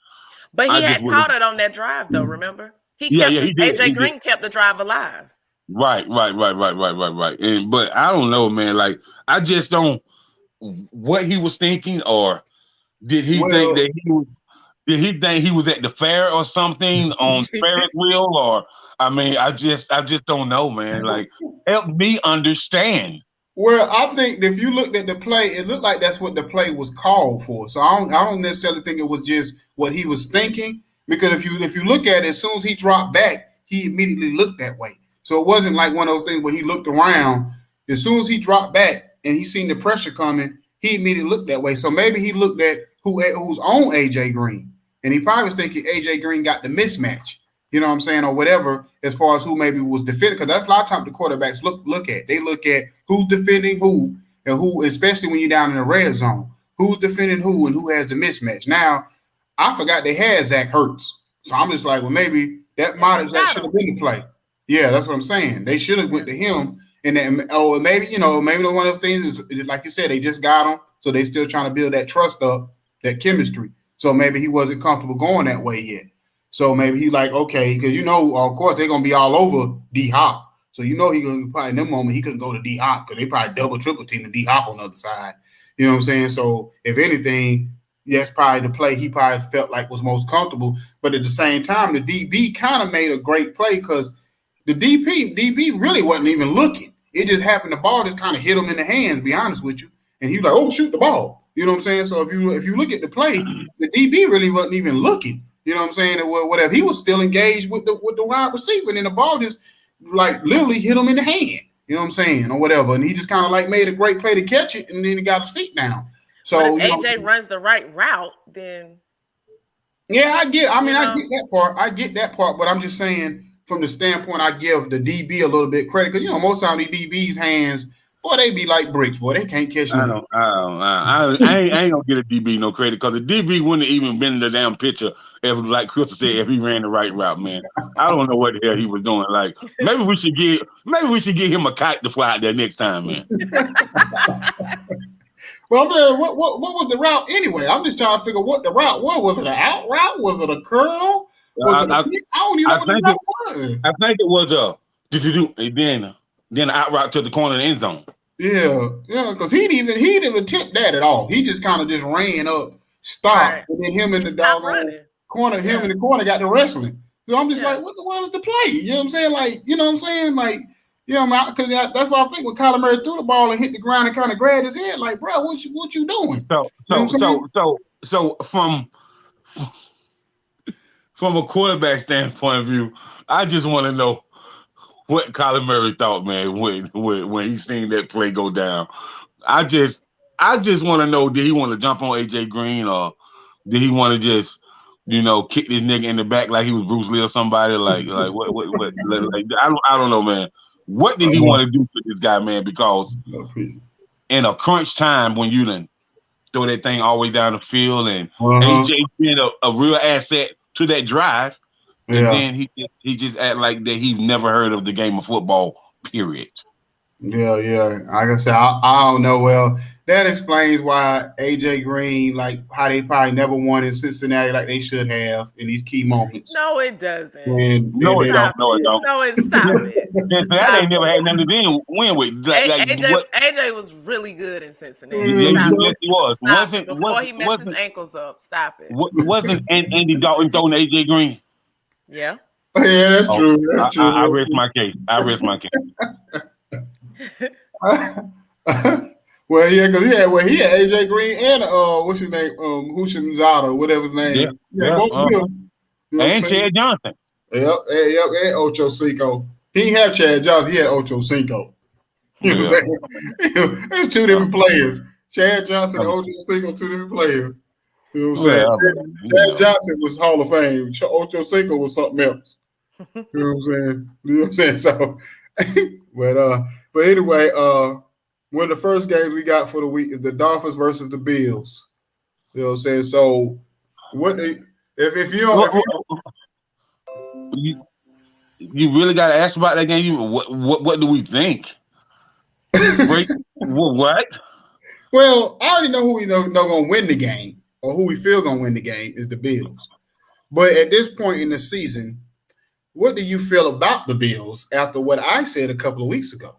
But he had caught it on that drive, though. Remember? AJ Green kept the drive alive.
Right. And but I don't know, man. Like I just don't. What he was thinking, or did he think that he was? Did he think he was at the fair or something on Ferris wheel? Or I mean, I just don't know, man. Like, help me understand.
Well, I think if you looked at the play, it looked like that's what the play was called for. So I don't necessarily think it was just what he was thinking, because if you look at it, as soon as he dropped back, he immediately looked that way. So it wasn't like one of those things where he looked around. As soon as he dropped back and he seen the pressure coming, he immediately looked that way. So maybe he looked at who's on AJ Green. And he probably was thinking AJ Green got the mismatch, you know what I'm saying, or whatever, as far as who maybe was defending. Because that's a lot of times the quarterbacks look at. They look at who's defending who, and who, especially when you're down in the red zone, who's defending who and who has the mismatch. Now, I forgot they had Zach Ertz. So I'm just like, well, maybe that should have been the play. Yeah, that's what I'm saying. They should have went to him And then, maybe maybe one of those things is like you said, they just got him, so they still trying to build that trust up, that chemistry. So maybe he wasn't comfortable going that way yet. So maybe he like, okay, because of course they're gonna be all over D Hop. So he gonna probably in them moment he couldn't go to D Hop because they probably double triple team the D Hop on the other side. You know what I'm saying? So if anything, that's probably the play he probably felt like was most comfortable. But at the same time, the DB kind of made a great play because the DB really wasn't even looking. It just happened. The ball just kind of hit him in the hands, to be honest with you. And he was like, oh, shoot the ball. You know what I'm saying? So if you look at the play, the DB really wasn't even looking. You know what I'm saying? Or whatever. He was still engaged with the wide receiver, and then the ball just like literally hit him in the hand. You know what I'm saying? Or whatever. And he just kind of like made a great play to catch it, and then he got his feet down. So
but if AJ runs the right route, then
I get that part. I get that part, but I'm just saying from the standpoint, I give the DB a little bit credit because most time these DBs' hands, boy, they be like bricks, boy. They can't catch nothing.
I ain't gonna get a DB no credit because the DB wouldn't have even been in the damn picture if, like Crystal said, if he ran the right route, man. I don't know what the hell he was doing. Like maybe we should give him a kite to fly out there next time, man.
Well, what was the route anyway? I'm just trying to figure what the route was. Was it an out route? Was it a curl? I don't even know what the route was.
I think it was then out route to the corner of the end zone.
Yeah, because he didn't attempt that at all. He just kind of just ran up, stopped, right. And then him and the doggone corner, in the corner got the wrestling. So I'm just like, what the hell is the play? You know what I'm saying? Like, you know what I'm saying? Like, because that's what I think when Kyler Murray threw the ball and hit the ground and kind of grabbed his head, like, bro, what you doing?
So from a quarterback standpoint of view, I just want to know what Kyler Murray thought, man, when he seen that play go down. I just want to know, did he want to jump on AJ Green or did he want to just, kick this nigga in the back like he was Bruce Lee or somebody? Like what? Like, I don't know, man. What did he want to do to this guy, man? Because in a crunch time when you done throw that thing all the way down the field and AJ being a real asset to that drive, and then he just act like that he's never heard of the game of football, period.
Yeah. Like I said, I don't know. Well, that explains why AJ Green, like how they probably never won in Cincinnati like they should have in these key moments.
No, it doesn't.
No, it don't.
No, it stop it.
Cincinnati ain't never had nothing to win with.
AJ was really good in Cincinnati.
Yes, he was.
Before he messed his ankles up. Stop it.
Wasn't Andy Dalton throwing AJ Green?
Yeah.
Yeah, that's true. That's true.
I rest my case.
Well, yeah, because he had AJ Green and what's his name, Hushimzada, whatever his name. Both of them.
And Chad Johnson.
Yep, and Ocho Cinco. He didn't have Chad Johnson. He had Ocho Cinco. You know what I'm saying? There's two different players. Chad Johnson and Ocho Cinco, two different players. You know what I'm saying? Chad Johnson was Hall of Fame. Ocho Cinco was something else. You know what I'm saying? So, but anyway, one of the first games we got for the week is the Dolphins versus the Bills. You know what I'm saying? So, if
you really got to ask about that game. What do we think? What?
Well, I already know who we know going to win the game, or who we feel going to win the game is the Bills. But at this point in the season, what do you feel about the Bills after what I said a couple of weeks ago?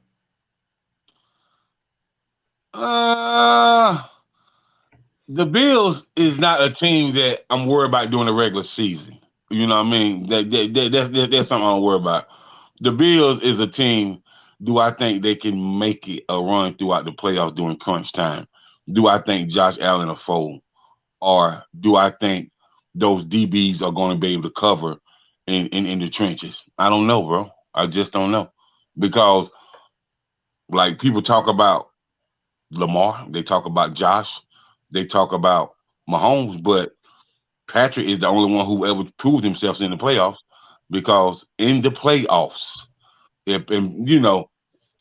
The Bills is not a team that I'm worried about during the regular season. You know what I mean? That's something I don't worry about. The Bills is a team. Do I think they can make it a run throughout the playoffs during crunch time? Do I think Josh Allen will fold? Or do I think those DBs are going to be able to cover in the trenches? I don't know, bro. I just don't know. Because, like, people talk about Lamar, they talk about Josh, they talk about Mahomes, but Patrick is the only one who ever proved himself in the playoffs, because in the playoffs,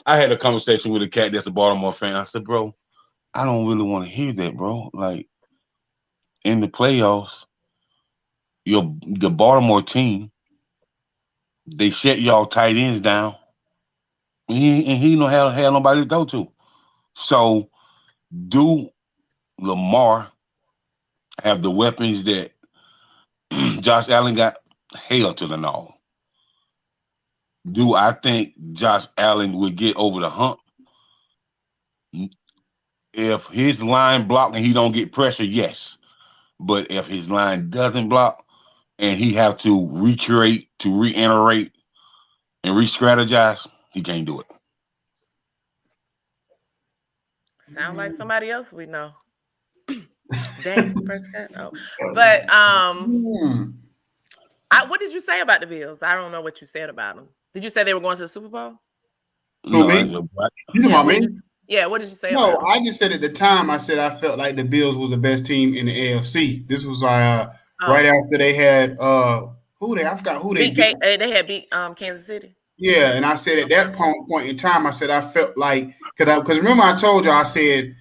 I had a conversation with a cat that's a Baltimore fan. I said, bro, I don't really want to hear that, bro. Like, in the playoffs, the Baltimore team, they shut y'all tight ends down He don't have nobody to go to. So, do Lamar have the weapons that Josh Allen got? Hell to the no. Do I think Josh Allen would get over the hump if his line block and he don't get pressure? Yes, but if his line doesn't block and he have to recreate, to reiterate, and re-strategize, he can't do it.
Sound like somebody else we know. Dak Prescott. Oh, but what did you say about the Bills? I don't know what you said about them. Did you say they were going to the Super Bowl?
Who, me? You talking about me?
What did you say?
No, I just said at the time. I said I felt like the Bills was the best team in the AFC. This was right after they had who they? I forgot who they beat.
They had beat Kansas City.
Yeah, and I said at that point in time, I said I felt like because remember I told you I said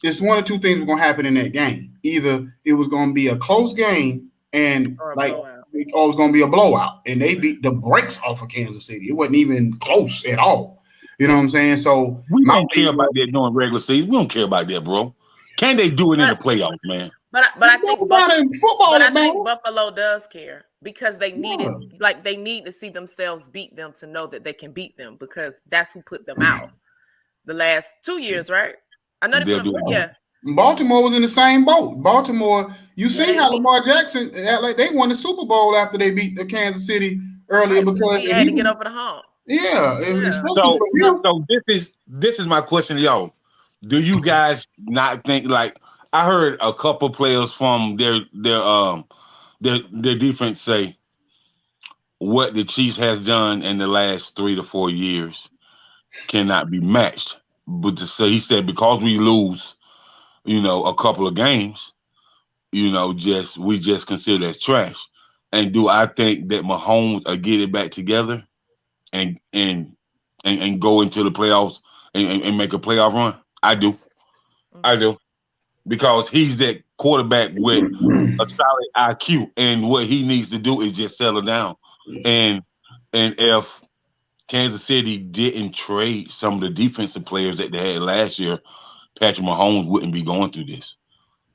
it's one or two things were gonna happen in that game. Either it was gonna be a close game and or it was gonna be a blowout, and they beat the brakes off of Kansas City. It wasn't even close at all. You know what I'm saying? So
we don't care about that during regular season. We don't care about that, bro. Can they do it in the playoffs, man?
But I think Buffalo does care because they needed they need to see themselves beat them to know that they can beat them because that's who put them out the last 2 years, right? I know they put
Baltimore was in the same boat. Baltimore, you seen how Lamar Jackson like they won the Super Bowl after they beat the Kansas City earlier because
he had to get over the hump.
Yeah.
So this is my question to y'all. Do you guys not think like I heard a couple players from their defense say what the Chiefs has done in the last 3 to 4 years cannot be matched. But he said because we lose, a couple of games, we just consider as trash. And do I think that Mahomes will get it back together and go into the playoffs and make a playoff run? I do. Because he's that quarterback with a solid IQ, and what he needs to do is just settle down. And if Kansas City didn't trade some of the defensive players that they had last year, Patrick Mahomes wouldn't be going through this.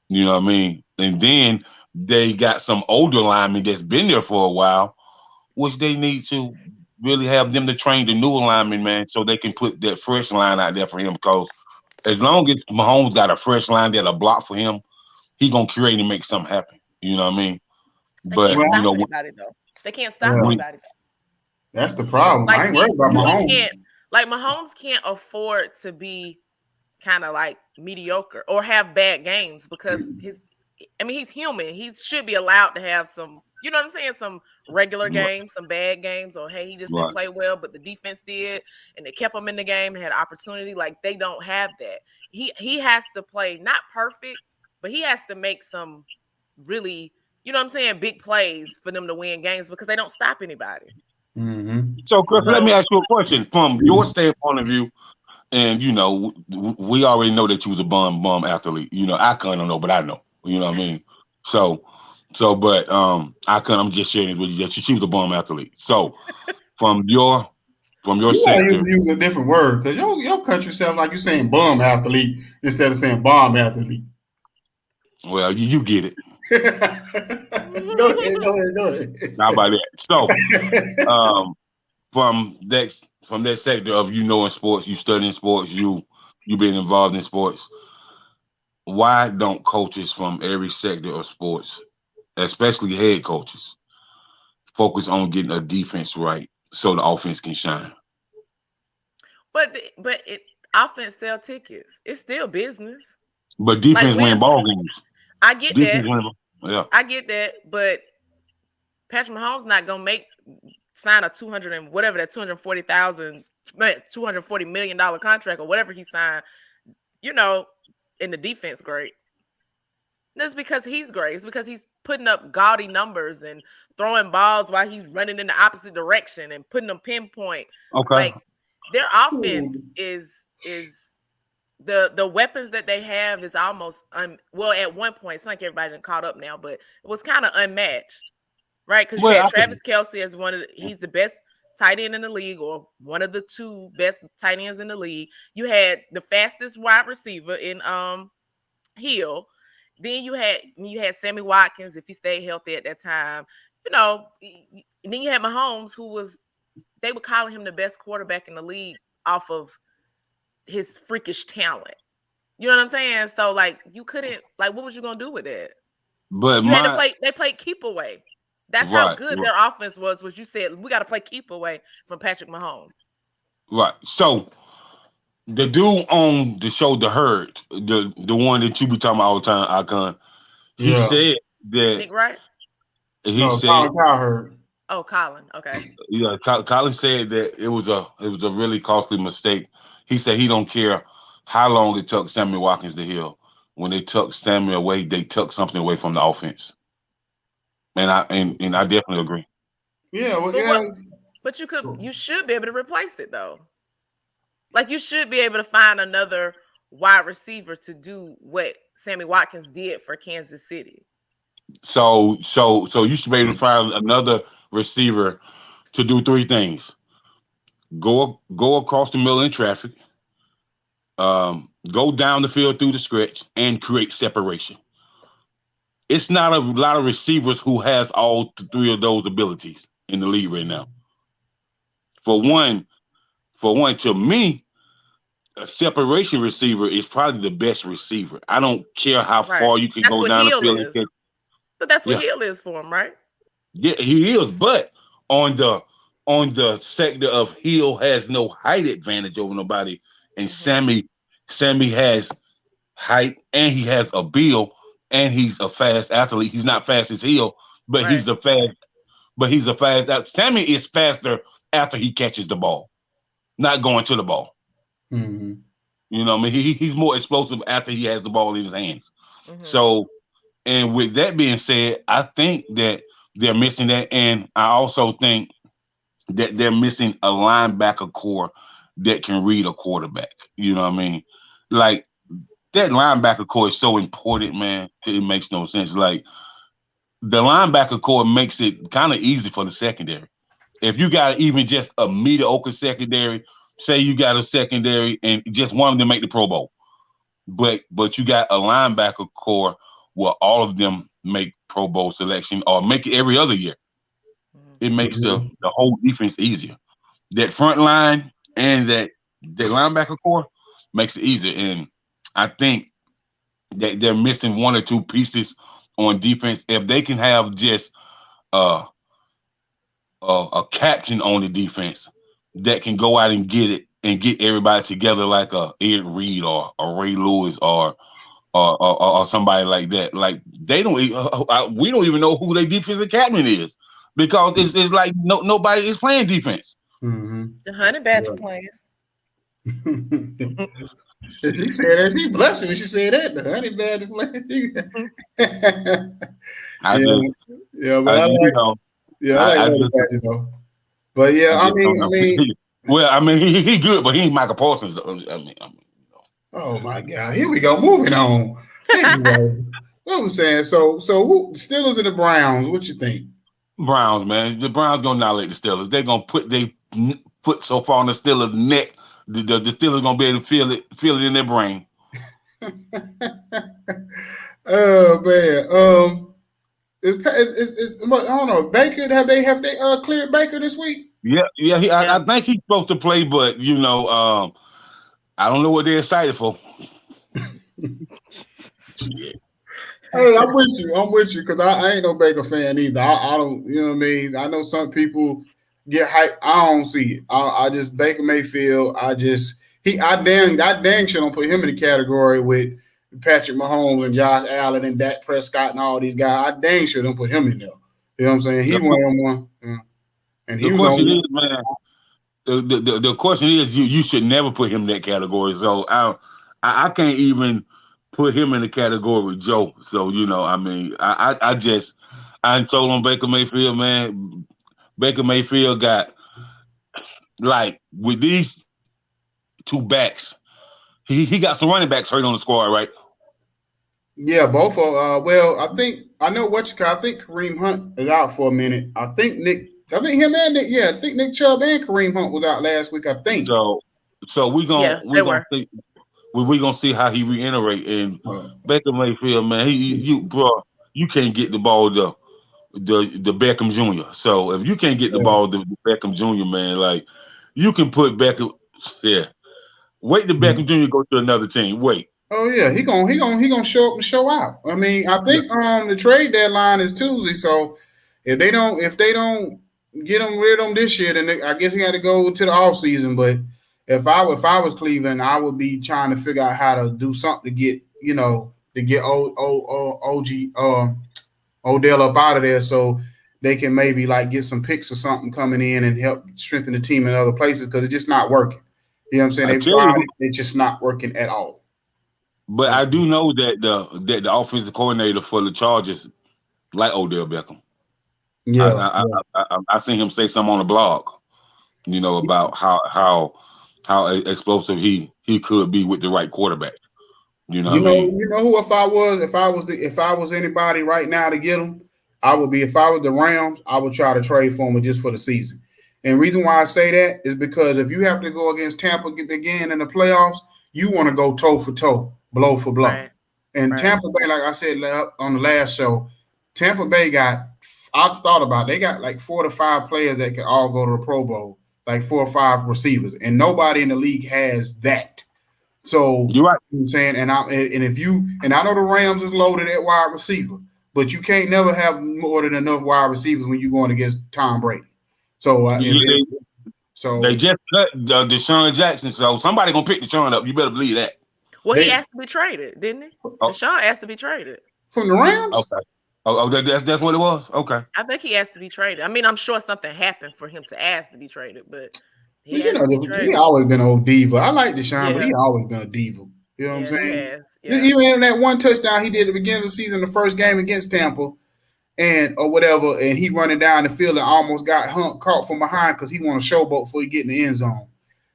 You know what I mean? And then they got some older linemen that's been there for a while, which they need to really have them to train the new linemen, man, so they can put that fresh line out there for him. Because as long as Mahomes got a fresh line that'll block for him, he gonna create and make something happen. You know what I mean?
But they can't stop anybody.
That's the problem. I ain't worried about Mahomes.
Mahomes can't afford to be kind of like mediocre or have bad games because he's human. He should be allowed to have some, you know what I'm saying, some regular games, some bad games, or hey, he just didn't play well, but the defense did, and they kept him in the game and had opportunity. Like they don't have that. He has to play not perfect, but he has to make some really, you know what I'm saying, big plays for them to win games because they don't stop anybody.
Mm-hmm.
So, Chris, let me ask you a question from your standpoint of view. And we already know that you was a bum athlete. I kind of know, but I know. You know what I mean? But I'm just sharing it with you. She was a bum athlete. So, from your sector,
you use a different word because your country sounds like you're saying bum athlete instead of saying bomb athlete.
Well, you get it.
Go ahead.
How about that? So, from that sector of in sports, you studying sports, you being involved in sports, why don't coaches from every sector of sports, especially head coaches, focus on getting a defense right so the offense can shine?
But offense sell tickets. It's still business.
But defense win ball games.
I get that.
Yeah,
I get that. But Patrick Mahomes not gonna sign a $240 million contract or whatever he signed. In the defense, great. That's because he's great. It's because he's putting up gaudy numbers and throwing balls while he's running in the opposite direction and putting them pinpoint.
Okay.
Like their offense is the weapons that they have is almost at one point, it's like everybody done caught up now, but it was kind of unmatched, right? Because you had Travis Kelce as he's the best tight end in the league, or one of the two best tight ends in the league. You had the fastest wide receiver in Hill. Then you had Sammy Watkins, if he stayed healthy at that time. And then you had Mahomes, they were calling him the best quarterback in the league off of his freakish talent. You know what I'm saying? So like you couldn't, like, what was you gonna do with it?
But
you had to play. They played keep away. That's how good their offense was. What you said, we got to play keep away from Patrick Mahomes.
Right. So the dude on the show, The Herd, the one that you be talking about all the time, Icon, he said that.
Nick Wright?
He said
Colin Herd.
Oh, Colin. Okay.
Yeah, Colin said that it was a really costly mistake. He said he don't care how long it took Sammy Watkins to heal. When they took Sammy away, they took something away from the offense. And I definitely agree.
Yeah,
but you should be able to replace it though. Like you should be able to find another wide receiver to do what Sammy Watkins did for Kansas City.
So you should be able to find another receiver to do three things: go across the middle in traffic, go down the field through the stretch, and create separation. It's not a lot of receivers who has all three of those abilities in the league right now. For one, to me, a separation receiver is probably the best receiver. I don't care how far you can go down the field.
But that's what Hill is for him, right?
Yeah, he is. But on the sector of Hill has no height advantage over nobody, and Sammy has height and he has a build. And he's a fast athlete. He's not fast as Hill, but he's a fast. Sammy is faster after he catches the ball, not going to the ball.
Mm-hmm.
You know what I mean? He's more explosive after he has the ball in his hands. Mm-hmm. So, and with that being said, I think that they're missing that. And I also think that they're missing a linebacker core that can read a quarterback. You know what I mean? Like, that linebacker core is so important, man. It makes no sense. Like, the linebacker core makes it kind of easy for the secondary. If you got even just a mediocre secondary, say you got a secondary and just one of them make the Pro Bowl, but you got a linebacker core where all of them make Pro Bowl selection or make it every other year. It makes the whole defense easier. That front line and that linebacker core makes it easier. And I think that they're missing one or two pieces on defense. If they can have just a captain on the defense that can go out and get it and get everybody together like a Ed Reed or a Ray Lewis or somebody like that. Like we don't even know who their defensive captain is because it's like nobody is playing defense.
Mm-hmm.
The Honey Badger playing.
She said that. She blushed when she said that. The Honey Badger playing. I like Honey Badger though. But yeah, I mean,
well, I mean, he good, but he ain't Michael Parsons.
Oh my God! Here we go. Moving on. Anyway, what I'm saying. So who Steelers and the Browns? What you think?
Browns, man. The Browns gonna annihilate the Steelers. They're gonna put their foot so far on the Steelers' neck. The Steelers gonna be able to feel it in their brain.
Oh man, I don't know. Baker, have they cleared Baker this week?
Yeah. I think he's supposed to play, but I don't know what they're excited for.
Hey, I'm with you because I ain't no Baker fan either. I don't, you know what I mean. I know some people get hyped. I don't see it. I just Baker Mayfield. I dang sure don't put him in the category with Patrick Mahomes and Josh Allen and Dak Prescott and all these guys. I dang sure don't put him in there. You know what I'm saying? He one. And he was on.
Man, the question is, you should never put him in that category. So I can't even put him in the category with Joe. So I mean, I'm sold on Baker Mayfield, man. Baker Mayfield got, like, with these two backs, he got some running backs hurt on the squad, right?
Yeah, both of I think Kareem Hunt is out for a minute. I think Nick I think him and Nick, I think Nick Chubb and Kareem Hunt was out last week. I think.
So we're gonna see. We're gonna see how he reiterate. And Baker Mayfield, man, you can't get the ball the Beckham Jr. So if you can't get the ball the Beckham Jr., man, like you can put Beckham. Yeah, wait till Beckham Jr. go to another team. Wait.
Oh yeah, he gonna show up and show out. I mean, I think the trade deadline is Tuesday, so if they don't get him rid of him this year, then I guess he had to go to the offseason. But if I was Cleveland, I would be trying to figure out how to do something to get Odell up out of there, so they can maybe like get some picks or something coming in and help strengthen the team in other places because it's just not working. You know what I'm saying? They've tried it, it's just not working at all.
But I do know that the offensive coordinator for the Chargers like Odell Beckham.
Yeah,
I seen him say something on the blog, about how explosive he could be with the right quarterback. You know who
if I was anybody right now to get him, I would be. If I was the Rams, I would try to trade for him just for the season. And the reason why I say that is because if you have to go against Tampa again in the playoffs, you want to go toe for toe, blow for blow. Right. And Tampa Bay, like I said on the last show, Tampa Bay they got like 4 to 5 players that can all go to the Pro Bowl, like 4 or 5 receivers, and nobody in the league has that. So
you're right.
You know what I'm saying, and I know the Rams is loaded at wide receiver, but you can't never have more than enough wide receivers when you're going against Tom Brady. So
they just cut Deshaun Jackson, so somebody gonna pick Deshaun up. You better believe that.
Well, he asked to be traded, didn't he? Deshaun asked to be traded
from the Rams.
Okay. Oh, that's what it was. Okay.
I think he asked to be traded. I mean, I'm sure something happened for him to ask to be traded, but he
always been an old diva. I like Deshaun, but he always been a diva. You know what I'm saying? Even in that one touchdown he did at the beginning of the season, the first game against Tampa, and he running down the field and almost got caught from behind because he want to showboat before he get in the end zone.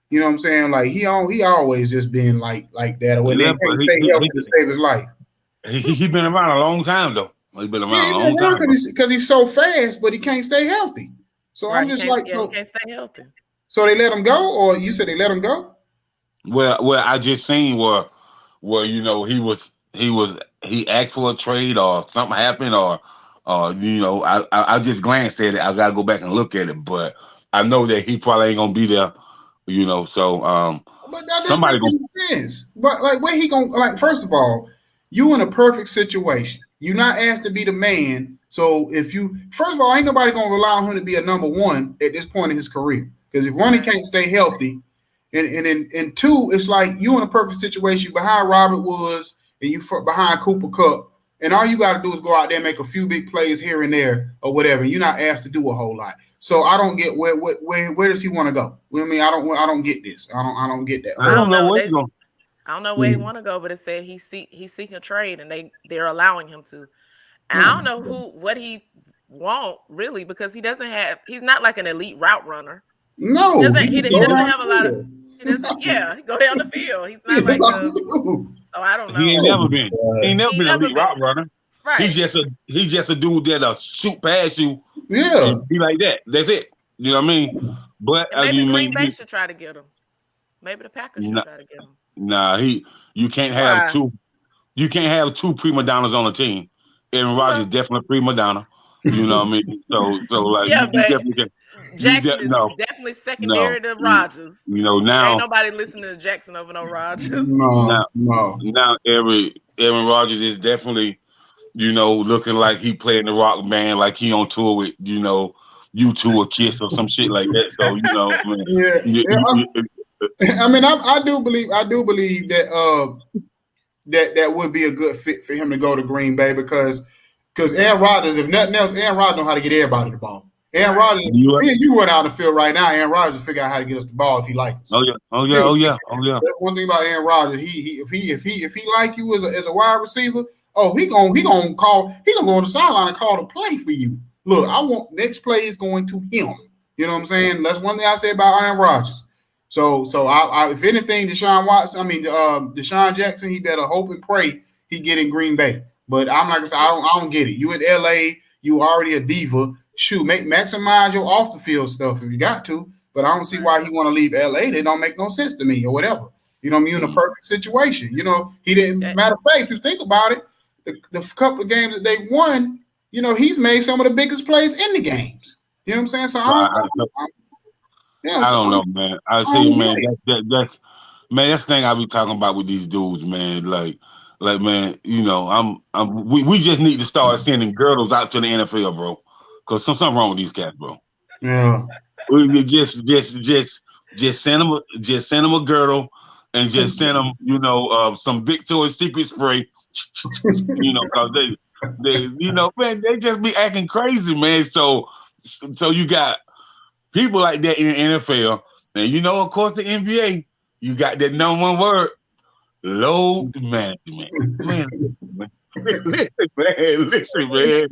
You know what I'm saying? Like he always just been like that. Or when they can't stay healthy to save his life.
He been around a long time though. He's been around a long time
because he's so fast, but he can't stay healthy. So I'm just like,
he can't stay healthy.
So they let him go, or you said they let him go?
Well, I just seen where he asked for a trade or something happened or I just glanced at it. I got to go back and look at it, but I know that he probably ain't gonna be there. So
but that somebody gonna make sense. But like, where he gonna first of all, you in a perfect situation. You're not asked to be the man. So first of all, ain't nobody gonna rely on him to be a number one at this point in his career. Because if one, he can't stay healthy, and two, it's like you in a perfect situation behind Robert Woods and you behind Cooper Kupp, and all you got to do is go out there and make a few big plays here and there or whatever. You're not asked to do a whole lot. So I don't get where does he want to go? I mean, I don't get this. I don't get that.
I don't know where he's going.
I don't know where he want to go, but it said he's seeking a trade, and they're allowing him to. And I don't know what he want really, because he's not like an elite route runner.
No,
he doesn't have a lot of. He go down the field. He's not like so I don't know.
He ain't never been. He ain't never been an elite route runner.
Right.
He's just a dude that'll shoot past you.
Yeah.
And be like that. That's it. You know what I mean? But
maybe Green Bay should try to get him. Maybe the Packers should try to get him.
Nah, you can't have two. You can't have two prima donnas on a team. Aaron Rodgers is definitely a prima donna. You know what I mean? So like,
you definitely can. Jackson is definitely secondary to Rodgers.
Now
ain't nobody listening to Jackson over no Rodgers.
No.
Now Aaron Rodgers is definitely, looking like he playing the rock band, like he on tour with, U2 or Kiss or some shit like that. So
I mean, I do believe that that would be a good fit for him to go to Green Bay because Aaron Rodgers, if nothing else, Aaron Rodgers know how to get everybody the ball. Aaron Rodgers, you run out of the field right now. Aaron Rodgers will figure out how to get us the ball if he likes us.
Oh yeah.
That's one thing about Aaron Rodgers. If he like you as a wide receiver, he gonna go on the sideline and call the play for you. Look, I want next play is going to him. You know what I'm saying? That's one thing I say about Aaron Rodgers. So I if anything, Deshaun Jackson, he better hope and pray he get in Green Bay. But I'm like I said, I don't get it. You in LA, you already a diva. shoot, maximize your off the field stuff if you got to. But I don't see why he want to leave LA. They don't make no sense to me or whatever. You know, me in a perfect situation. You know, he didn't. Matter of fact, if you think about it, the couple of games that they won, you know, he's made some of the biggest plays in the games. You know what I'm saying? So
I don't know, man. I see, man. That's the thing I be talking about with these dudes, man. Like, man, you know, we just need to start sending girls out to the NFL, bro. Cause something wrong with these cats, bro.
Yeah.
We just send them a girdle and just send them, you know, some Victoria's Secret spray, you know, cause they, you know, man, they just be acting crazy, man. So you got people like that in the NFL, and you know, of course, the NBA, you got that number one word, load management. Man, listen, man.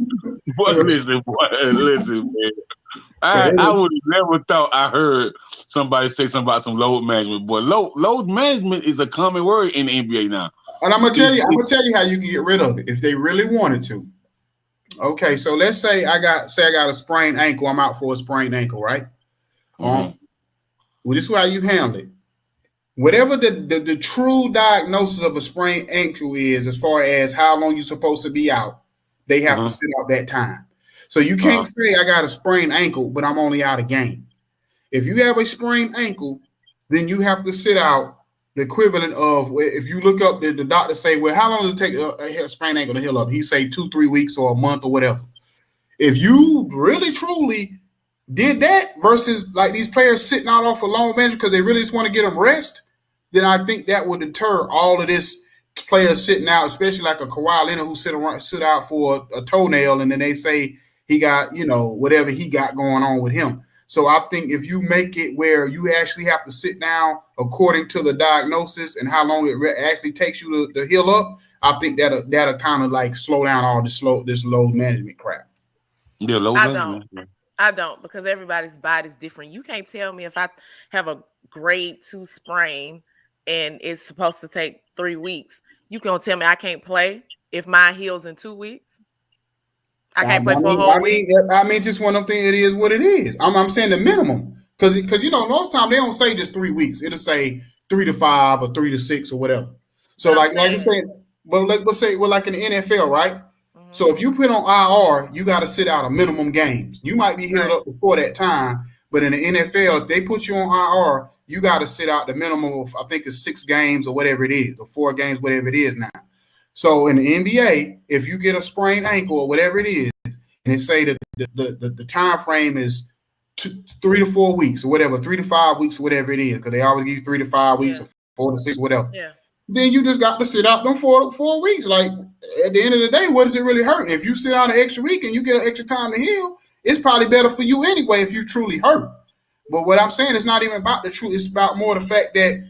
I would have never thought I heard somebody say something about some load management. Boy, load management is a common word in the NBA now.
And I'm gonna tell you how you can get rid of it if they really wanted to. Okay, so let's say I got a sprained ankle. I'm out for a sprained ankle, right? Well, this is how you handle it. Whatever the true diagnosis of a sprained ankle is, as far as how long you're supposed to be out, they have to sit out that time. So you can't say I got a sprained ankle, but I'm only out a game. If you have a sprained ankle, then you have to sit out the equivalent of, if you look up, the doctor say, well, how long does it take a sprained ankle to heal up? He say 2-3 weeks or a month or whatever. If you really truly did that versus like these players sitting out off a long bench because they really just want to get them rest, then I think that would deter all of this players sitting out, especially like a Kawhi Leonard who sit out for a toenail, and then they say he got, you know, whatever he got going on with him. So I think if you make it where you actually have to sit down according to the diagnosis and how long it actually takes you to heal up, I think that'll kind of like slow down all this load management crap.
Yeah,
I don't, because everybody's body's different. You can't tell me if I have a grade 2 sprain and it's supposed to take 3 weeks. You can't tell me I can't play if mine heals in 2 weeks. I can't play for a whole week.
I mean, just one of them things. It is what it is. I'm saying the minimum, because you know most times they don't say just 3 weeks. It'll say 3 to 5 or 3 to 6 or whatever. So like you say, but let's say like in the NFL, right? Mm-hmm. So if you put on IR, you got to sit out a minimum games. You might be healed up before that time, but in the NFL, if they put you on IR, you got to sit out the minimum of, I think it's 6 games or whatever it is, or 4 games, whatever it is now. So in the NBA, if you get a sprained ankle or whatever it is, and they say that the time frame is 3 to 4 weeks or whatever, 3 to 5 weeks or whatever it is, because they always give you 3 to 5 weeks or 4 to 6, whatever.
Yeah.
Then you just got to sit out them 4 weeks. Like at the end of the day, what is it really hurting? If you sit out an extra week and you get an extra time to heal, it's probably better for you anyway if you truly hurt. But what I'm saying is not even about the truth. It's about more the fact that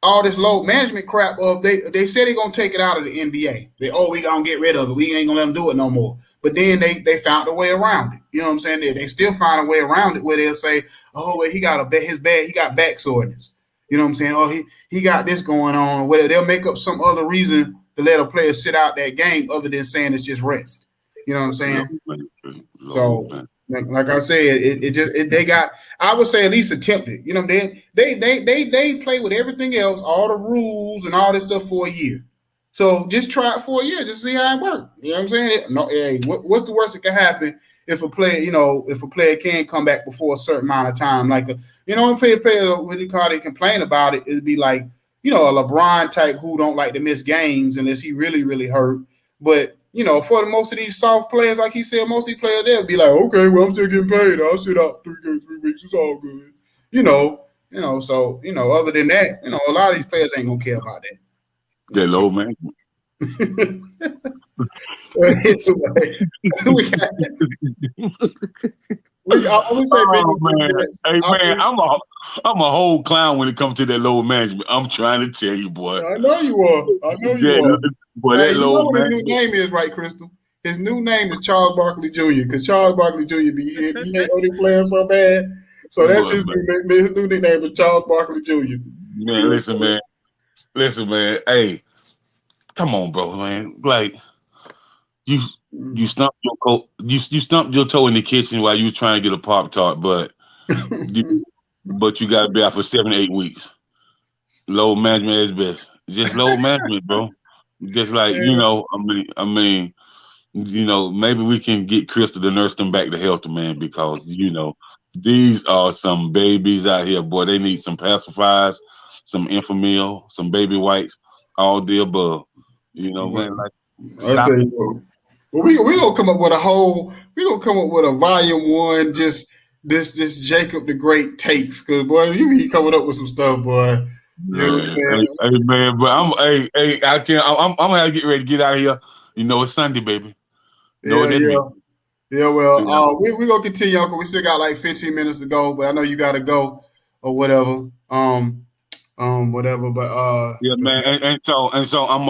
all this load management crap of they say they're gonna take it out of the NBA. We gonna get rid of it. We ain't gonna let them do it no more. But then they found a way around it. You know what I'm saying? They still find a way around it where they'll say, oh, well, he got he got back soreness. You know what I'm saying? Oh, he got this going on. Or whatever. They'll make up some other reason to let a player sit out that game other than saying it's just rest. You know what I'm saying? So, like I said, they got, I would say, at least attempted. You know, they play with everything else, all the rules and all this stuff for a year. So just try it for a year, just see how it works. You know what I'm saying? What's the worst that can happen if a player can come back before a certain amount of time? Like a player what you call, they complain about it. It'd be like, you know, a LeBron type who don't like to miss games unless he really, really hurt. But you know, for most of these soft players, like he said, most of these players, they'll be like, okay, well, I'm still getting paid. I'll sit out 3 weeks. It's all good. So, other than that, a lot of these players ain't going to care about that.
That low management. I'm a whole clown when it comes to that low management. I'm trying to tell you, boy.
I know you are. Boy, hey, you know what his new name is, right, Crystal? His new name is Charles Barkley Jr. Because Charles Barkley Jr. he ain't only playing so bad. So that's his new nickname is Charles Barkley Jr.
Man, listen, man. Hey, come on, bro, man. Like, you stumped you stumped your toe in the kitchen while you were trying to get a Pop-Tart, but you got to be out for 7 to 8 weeks. Low management is best. Just low management, bro. Just like I mean, maybe we can get Crystal to nurse them back to health, man, because these are some babies out here, boy. They need some pacifiers, some Enfamil, some baby wipes, all the above. Man, like stop it.
Well, we gonna come up with a volume 1, just this Jacob the Great takes, because boy, you be coming up with some stuff, boy. You know what I'm saying?
Hey, man, but I can't. I'm gonna have to get ready to get out of here. It's Sunday, baby.
Yeah, well, we're gonna continue on because we still got like 15 minutes to go, but I know you gotta go or whatever. Whatever. But
yeah, man, and so I'm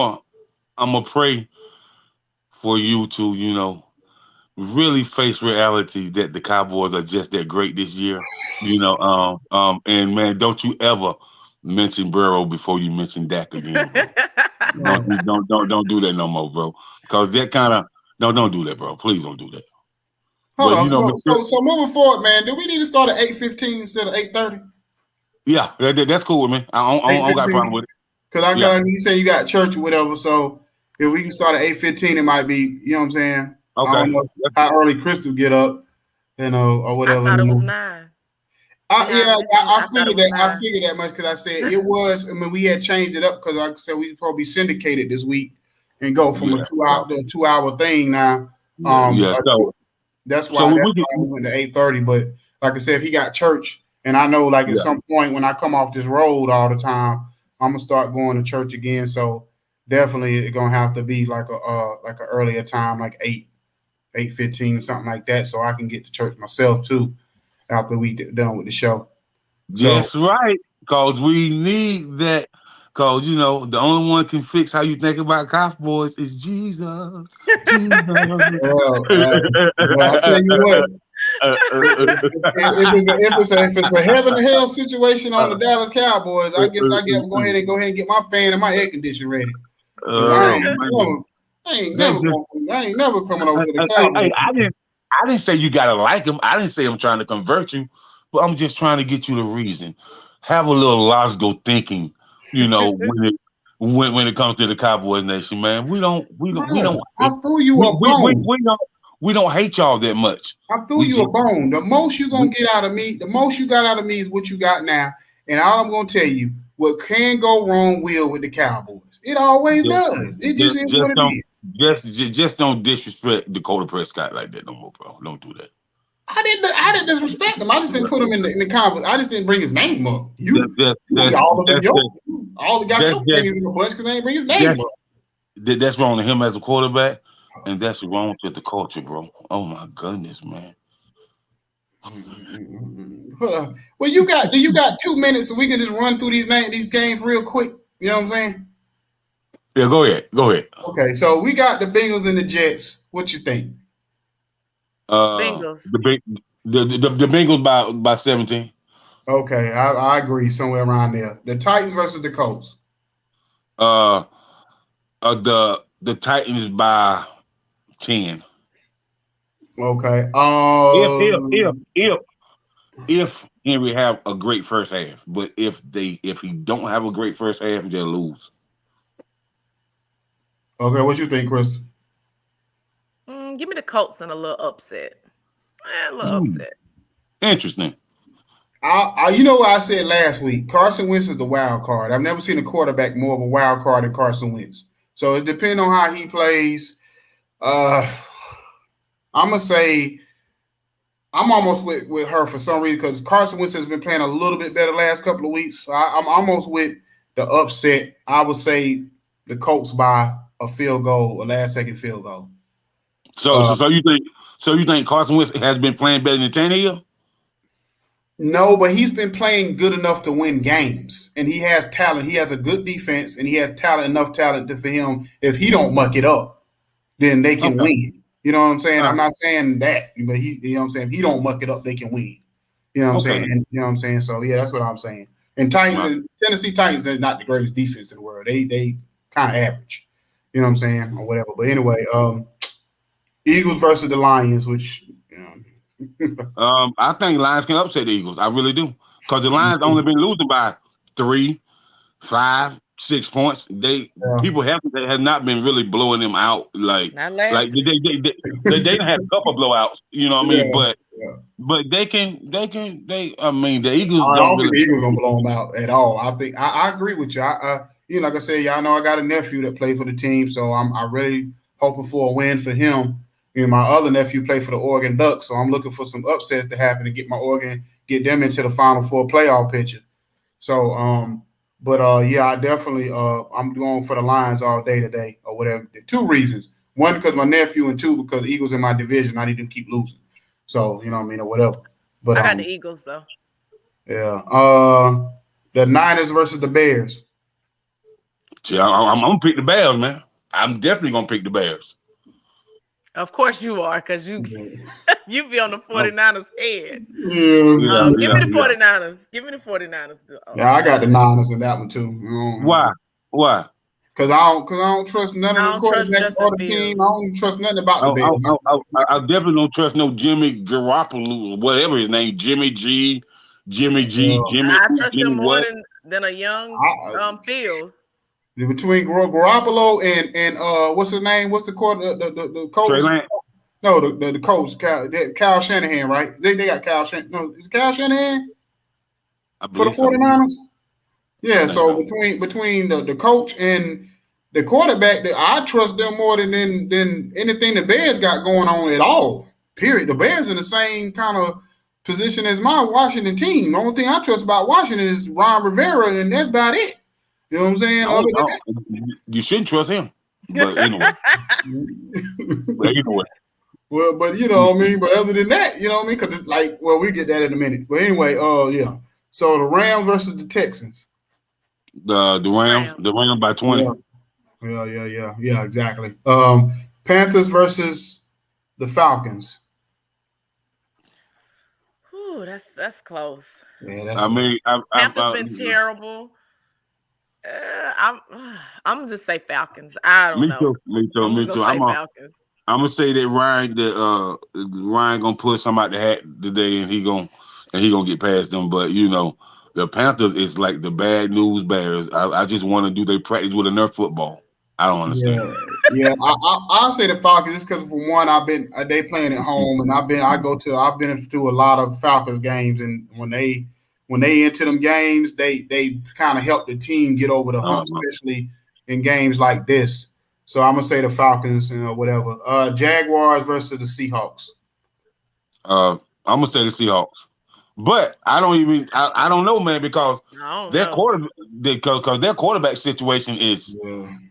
gonna pray for you to, really face reality that the Cowboys are just that great this year. And man, don't you ever mention Burrow before you mention Dak again. Don't do that no more, bro. Because that kind of don't do that, bro. Please don't do that.
Hold on. So moving forward, man, do we need to start at 8:15 instead of 8:30?
Yeah, that's cool with me. I don't got a problem with it.
Because you say you got church or whatever, so if we can start at 8:15, it might be, you know what I'm saying?
Okay.
I don't know how early Crystal get up, or whatever.
I thought it was 9.
I figured that much because I said it was. I mean, we had changed it up because like I said we probably syndicated this week and go from a 2-hour thing now.
So
that's why we went to 8:30. But like I said, if he got church, and I know like at some point when I come off this road all the time, I'm gonna start going to church again. So definitely it's gonna have to be like a earlier time, like 8:15 or something like that, so I can get to church myself too after we done with the show.
That's right, because we need that. Because the only one can fix how you think about Cowboys is Jesus.
Well, I'll tell you what. If it's a heaven and hell situation on the Dallas Cowboys, I guess I get go ahead and get my fan and my air conditioner ready. I ain't never coming over to the Cowboys.
I didn't say you gotta like him. I didn't say I'm trying to convert you, but I'm just trying to get you the reason. Have a little logical thinking, when it comes to the Cowboys Nation, man. We don't.
I threw you a bone.
We don't hate y'all that much.
I threw you a bone. The most you're gonna get out of me, is what you got now. And all I'm gonna tell you, what can go wrong will with the Cowboys. It always does. It just is what it is.
Just don't disrespect Dakota Prescott like that no more, bro. Don't do that.
I didn't disrespect him. I just didn't put him in the conference. I just didn't bring his name up. All got your names in the bunch because they didn't bring his name up.
That's wrong to him as a quarterback, and that's wrong with the culture, bro. Oh my goodness, man.
Well, do you got 2 minutes so we can just run through these games real quick? You know what I'm saying?
Yeah, go ahead.
Okay, so we got the Bengals and the Jets. What you think?
Bengals.
The Bengals by 17.
Okay, I agree. Somewhere around there. The Titans versus the Colts.
The Titans by 10.
Okay.
If Henry have a great first half, but if he don't have a great first half, they'll lose.
Okay, what you think, Chris?
Give me the Colts in a little upset. Upset.
Interesting.
You know what I said last week? Carson Wentz is the wild card. I've never seen a quarterback more of a wild card than Carson Wentz. So it's depending on how he plays. I'm gonna say I'm almost with her for some reason because Carson Wentz has been playing a little bit better last couple of weeks. So I'm almost with the upset. I would say the Colts by a field goal, a last-second field goal.
So you think Carson Wentz has been playing better than Tannehill?
No, but he's been playing good enough to win games, and he has talent. He has a good defense, and he has enough talent for him. If he don't muck it up, then they can win. You know what I'm saying? I'm not saying that, but you know what I'm saying? If he don't muck it up, they can win. You know what I'm saying? And, you know what I'm saying? So yeah, that's what I'm saying. And Tennessee Titans, they're not the greatest defense in the world. They kind of average. You know what I'm saying? Or whatever. But anyway, Eagles versus the Lions, which
I think Lions can upset the Eagles. I really do, because the Lions only been losing by 3, 5, 6 points. People have not been really blowing them out like they done had a couple blowouts. You know what I mean? But they I mean, the Eagles
I
don't
think
really.
the Eagles gonna blow them out at all. I think I agree with you. You know, like I said, y'all know I got a nephew that plays for the team, so I really hoping for a win for him. You know, my other nephew played for the Oregon Ducks, so I'm looking for some upsets to happen to get them into the Final Four playoff picture. So, yeah, I definitely I'm going for the Lions all day today or whatever. 2 reasons: 1, because my nephew, and 2, because Eagles in my division. I need to keep losing. So you know what I mean, or whatever. But
I got the Eagles though.
Yeah. The Niners versus the Bears.
Yeah, I'm gonna pick the Bears, man. I'm definitely gonna pick the Bears.
Of course you are, because you you be on the 49ers head. Give me the 49ers. Give me the 49ers.
Yeah, I got the Niners in that one too.
Why?
Because I don't trust none of the quarterbacks or the team. I don't trust nothing about the Bears.
I definitely don't trust no Jimmy Garoppolo, whatever his name, Jimmy G.
I trust him more than a young Fields.
Between Garoppolo and what's his name? What's the coach?
Trey Lance.
No, the coach, Kyle Shanahan, right? They got Kyle Shanahan. No, is Kyle Shanahan for the 49ers? Yeah, so between the coach and the quarterback, I trust them more than anything the Bears got going on at all. Period. The Bears in the same kind of position as my Washington team. The only thing I trust about Washington is Ron Rivera, and that's about it. You know what I'm saying?
You shouldn't trust him. But anyway.
Well, but you know what I mean? But other than that, you know what I mean? Because we get that in a minute. But anyway, yeah. So the Rams versus the Texans.
The Rams by 20.
Yeah, exactly. Panthers versus the Falcons.
Ooh, that's close.
Yeah,
Panthers been terrible. I'm gonna just say Falcons. I don't know.
Me too. I'm gonna say that Ryan gonna pull somebody the hat today, and he gonna get past them. But you know, the Panthers is like the bad news bears. I just want to do they practice with a Nerf football. I don't understand.
Yeah. I'll say the Falcons just because for one, they playing at home, and I've been to a lot of Falcons games, and when they enter them games, they kind of help the team get over the hump, especially in games like this. So I'm gonna say the Falcons and whatever. Jaguars versus the Seahawks.
I'm gonna say the Seahawks, but I don't know, man, because their quarterback situation is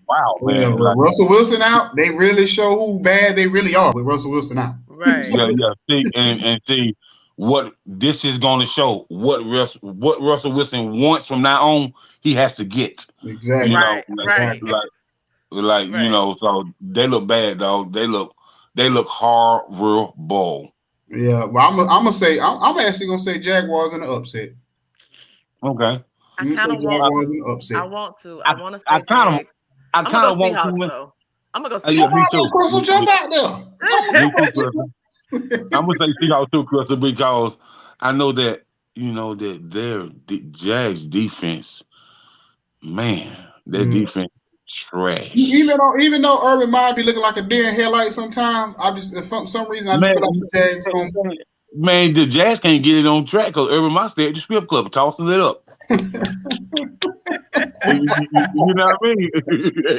wow, man.
Yeah, with Russell Wilson out, they really show who bad they really are with Russell Wilson out.
Right.
Yeah. See what this is going to show. What Russell Wilson wants from now on, he has to get.
Exactly.
Right. You know, so they look bad, dog. They look horrible.
Yeah, well, I'm actually gonna say Jaguars in the upset.
Okay.
I kind of want to. I want to. I want to. I
kind of want to.
Though. I'm gonna go.
Jump out there, Crystal. Jump out there.
I'm gonna say Seahawks too, Crystal, because I know that their Jags defense, man, their defense trash.
Even though Urban might be looking like a deer in headlights sometimes, for some reason I feel like the Jags.
Man, the Jags can't get it on track because Urban might stay at the strip club tossing it up. You know what I mean?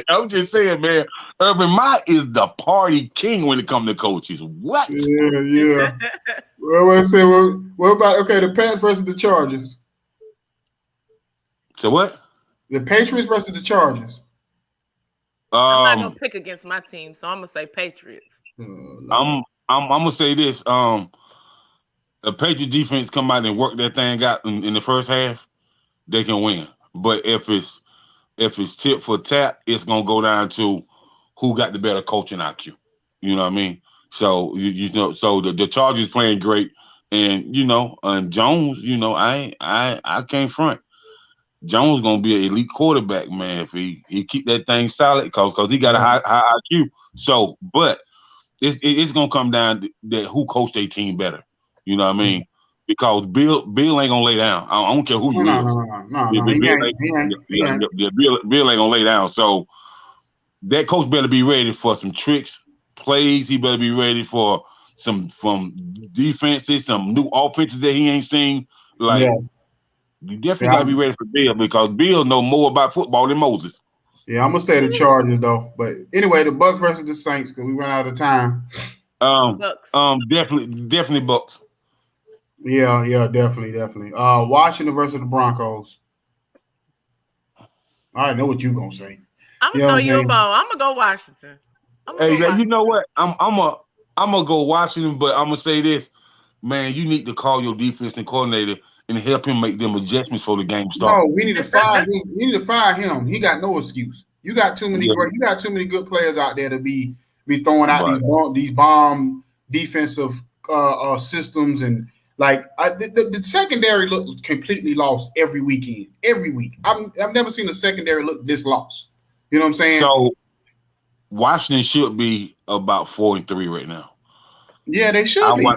I'm just saying, man. Urban Meyer is the party king when it comes to coaches. What?
Yeah. What about the Pats versus the Chargers?
So what?
The Patriots versus the Chargers.
I'm not gonna pick against my team, so I'm gonna say Patriots.
I'm gonna say this. The Patriot defense come out and work that thing out in the first half, they can win. But if it's tit for tat, it's gonna go down to who got the better coaching IQ. You know what I mean? So so the Chargers playing great, and and Jones, I can't front. Jones gonna be an elite quarterback, man. If he keep that thing solid, cause he got a high IQ. So, but it's gonna come down to who coached their team better. You know what I mean? Because Bill ain't gonna lay down. I don't care who you is. Bill ain't gonna lay down. So that coach better be ready for some tricks, plays. He better be ready for some from defenses, some new offenses that he ain't seen. Like you definitely gotta be ready for Bill because Bill know more about football than Moses.
Yeah, I'm gonna say the Chargers though. But anyway, the Bucks versus the Saints because we ran out of time.
Bucks.
Definitely Bucks.
Yeah, definitely. Washington versus the Broncos. I know what you gonna say.
I'm gonna throw you a ball. I'm gonna go Washington.
You know what? I'm gonna go Washington, but I'm gonna say this, man. You need to call your defensive coordinator and help him make them adjustments for the game start.
No, we need to fire him. We need to fire him. He got no excuse. You got too many You got too many good players out there to be throwing out these bomb defensive systems and like the secondary look completely lost every weekend. Every week, I've never seen a secondary look this lost. You know what I'm saying?
So Washington should be about 4-3 right now.
Yeah, they should be.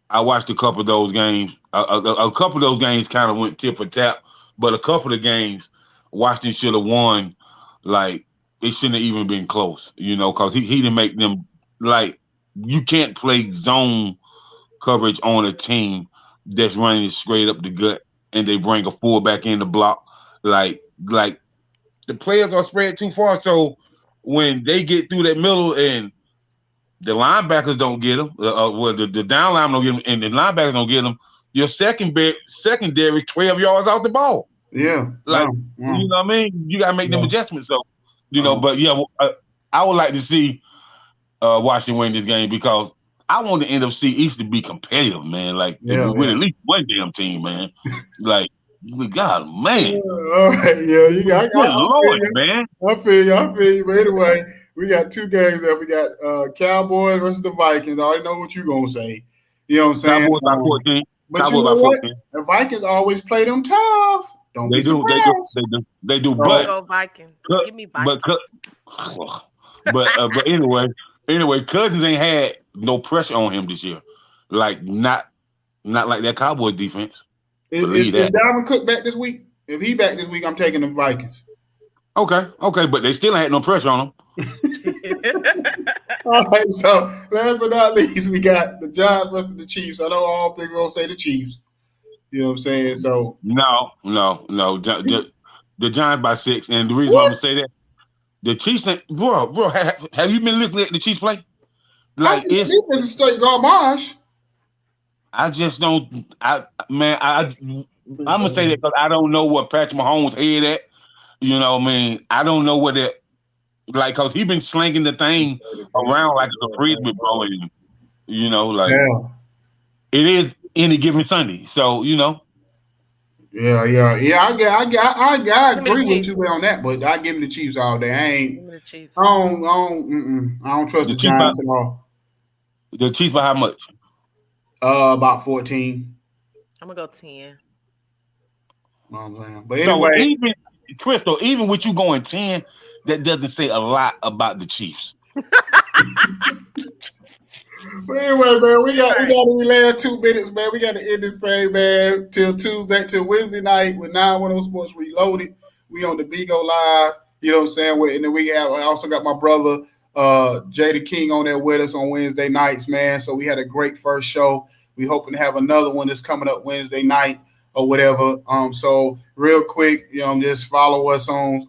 I watched a couple of those games. A couple of those games kind of went tip for tap, but a couple of games Washington should have won. Like it shouldn't have even been close, you know, because he didn't make them like you can't play zone coverage on a team that's running straight up the gut and they bring a fullback in the block. Like the players are spread too far. So when they get through that middle and the linebackers don't get them, the down line don't get them, and the linebackers don't get them, your secondary is 12 yards off the ball.
Yeah.
You know what I mean? You got to make them adjustments. So, you know, but yeah, I would like to see Washington win this game because I want the NFC East to be competitive, man. Like, with at least one damn team, man. Like, God, man.
All right, you got
Lord, man.
I feel you. But anyway, we got two games there. We got Cowboys versus the Vikings. I already know what you're going to say. You know what I'm saying?
Cowboys by 14.
But you know what? The Vikings always play them tough. They do.
But
go Vikings. Give me Vikings.
But anyway, Cousins ain't had no pressure on him this year. Like not like that Cowboys defense.
Is Dalvin Cook back this week? If he back this week, I'm taking the Vikings.
Okay, but they still ain't had no pressure on him.
All right, so last but not least, we got the Giants versus the Chiefs. I know all three gonna say the Chiefs. You know what I'm saying? So
no. The Giants by 6, and the reason why I'm gonna say that, the Chiefs, bro, have you been looking at the Chiefs play? Like
it's straight garbage.
I just don't. I'm gonna say that because I don't know what Patrick Mahomes head at. You know what I mean? I don't know what it like because he been slinging the thing around like it's a frisbee, bro. And, you know, like it is any given Sunday. So you know. Yeah.
I agree with you on that, but I give him the Chiefs all day. I don't trust the Giants at all.
The Chiefs by how much?
About 14.
I'm gonna go 10.
But anyway,
so even with you going 10, that doesn't say a lot about the Chiefs.
But anyway, man, we got the last 2 minutes, man. We got to end this thing, man, till Wednesday night with 910 Sports Reloaded. We on the Bigo Live, you know what I'm saying? And then I also got my brother Jada King on there with us on Wednesday nights, man. So we had a great first show. We hoping to have another one that's coming up Wednesday night or whatever. So real quick, you know, just follow us on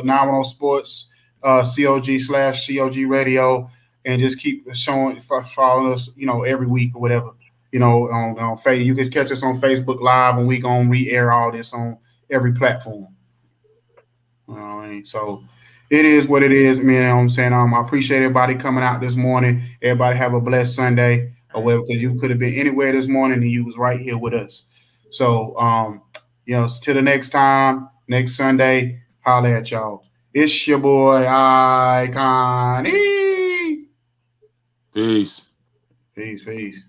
910 Sports COG/COG Radio. And just keep following us, you know, every week or whatever. You know, on Facebook. You can catch us on Facebook Live, and we gonna re-air all this on every platform. So it is what it is, man. You know what I'm saying? I appreciate everybody coming out this morning. Everybody have a blessed Sunday or whatever, because you could have been anywhere this morning and you was right here with us. So, you know, till the next time, next Sunday, holler at y'all. It's your boy Ikon.
Peace.
Peace.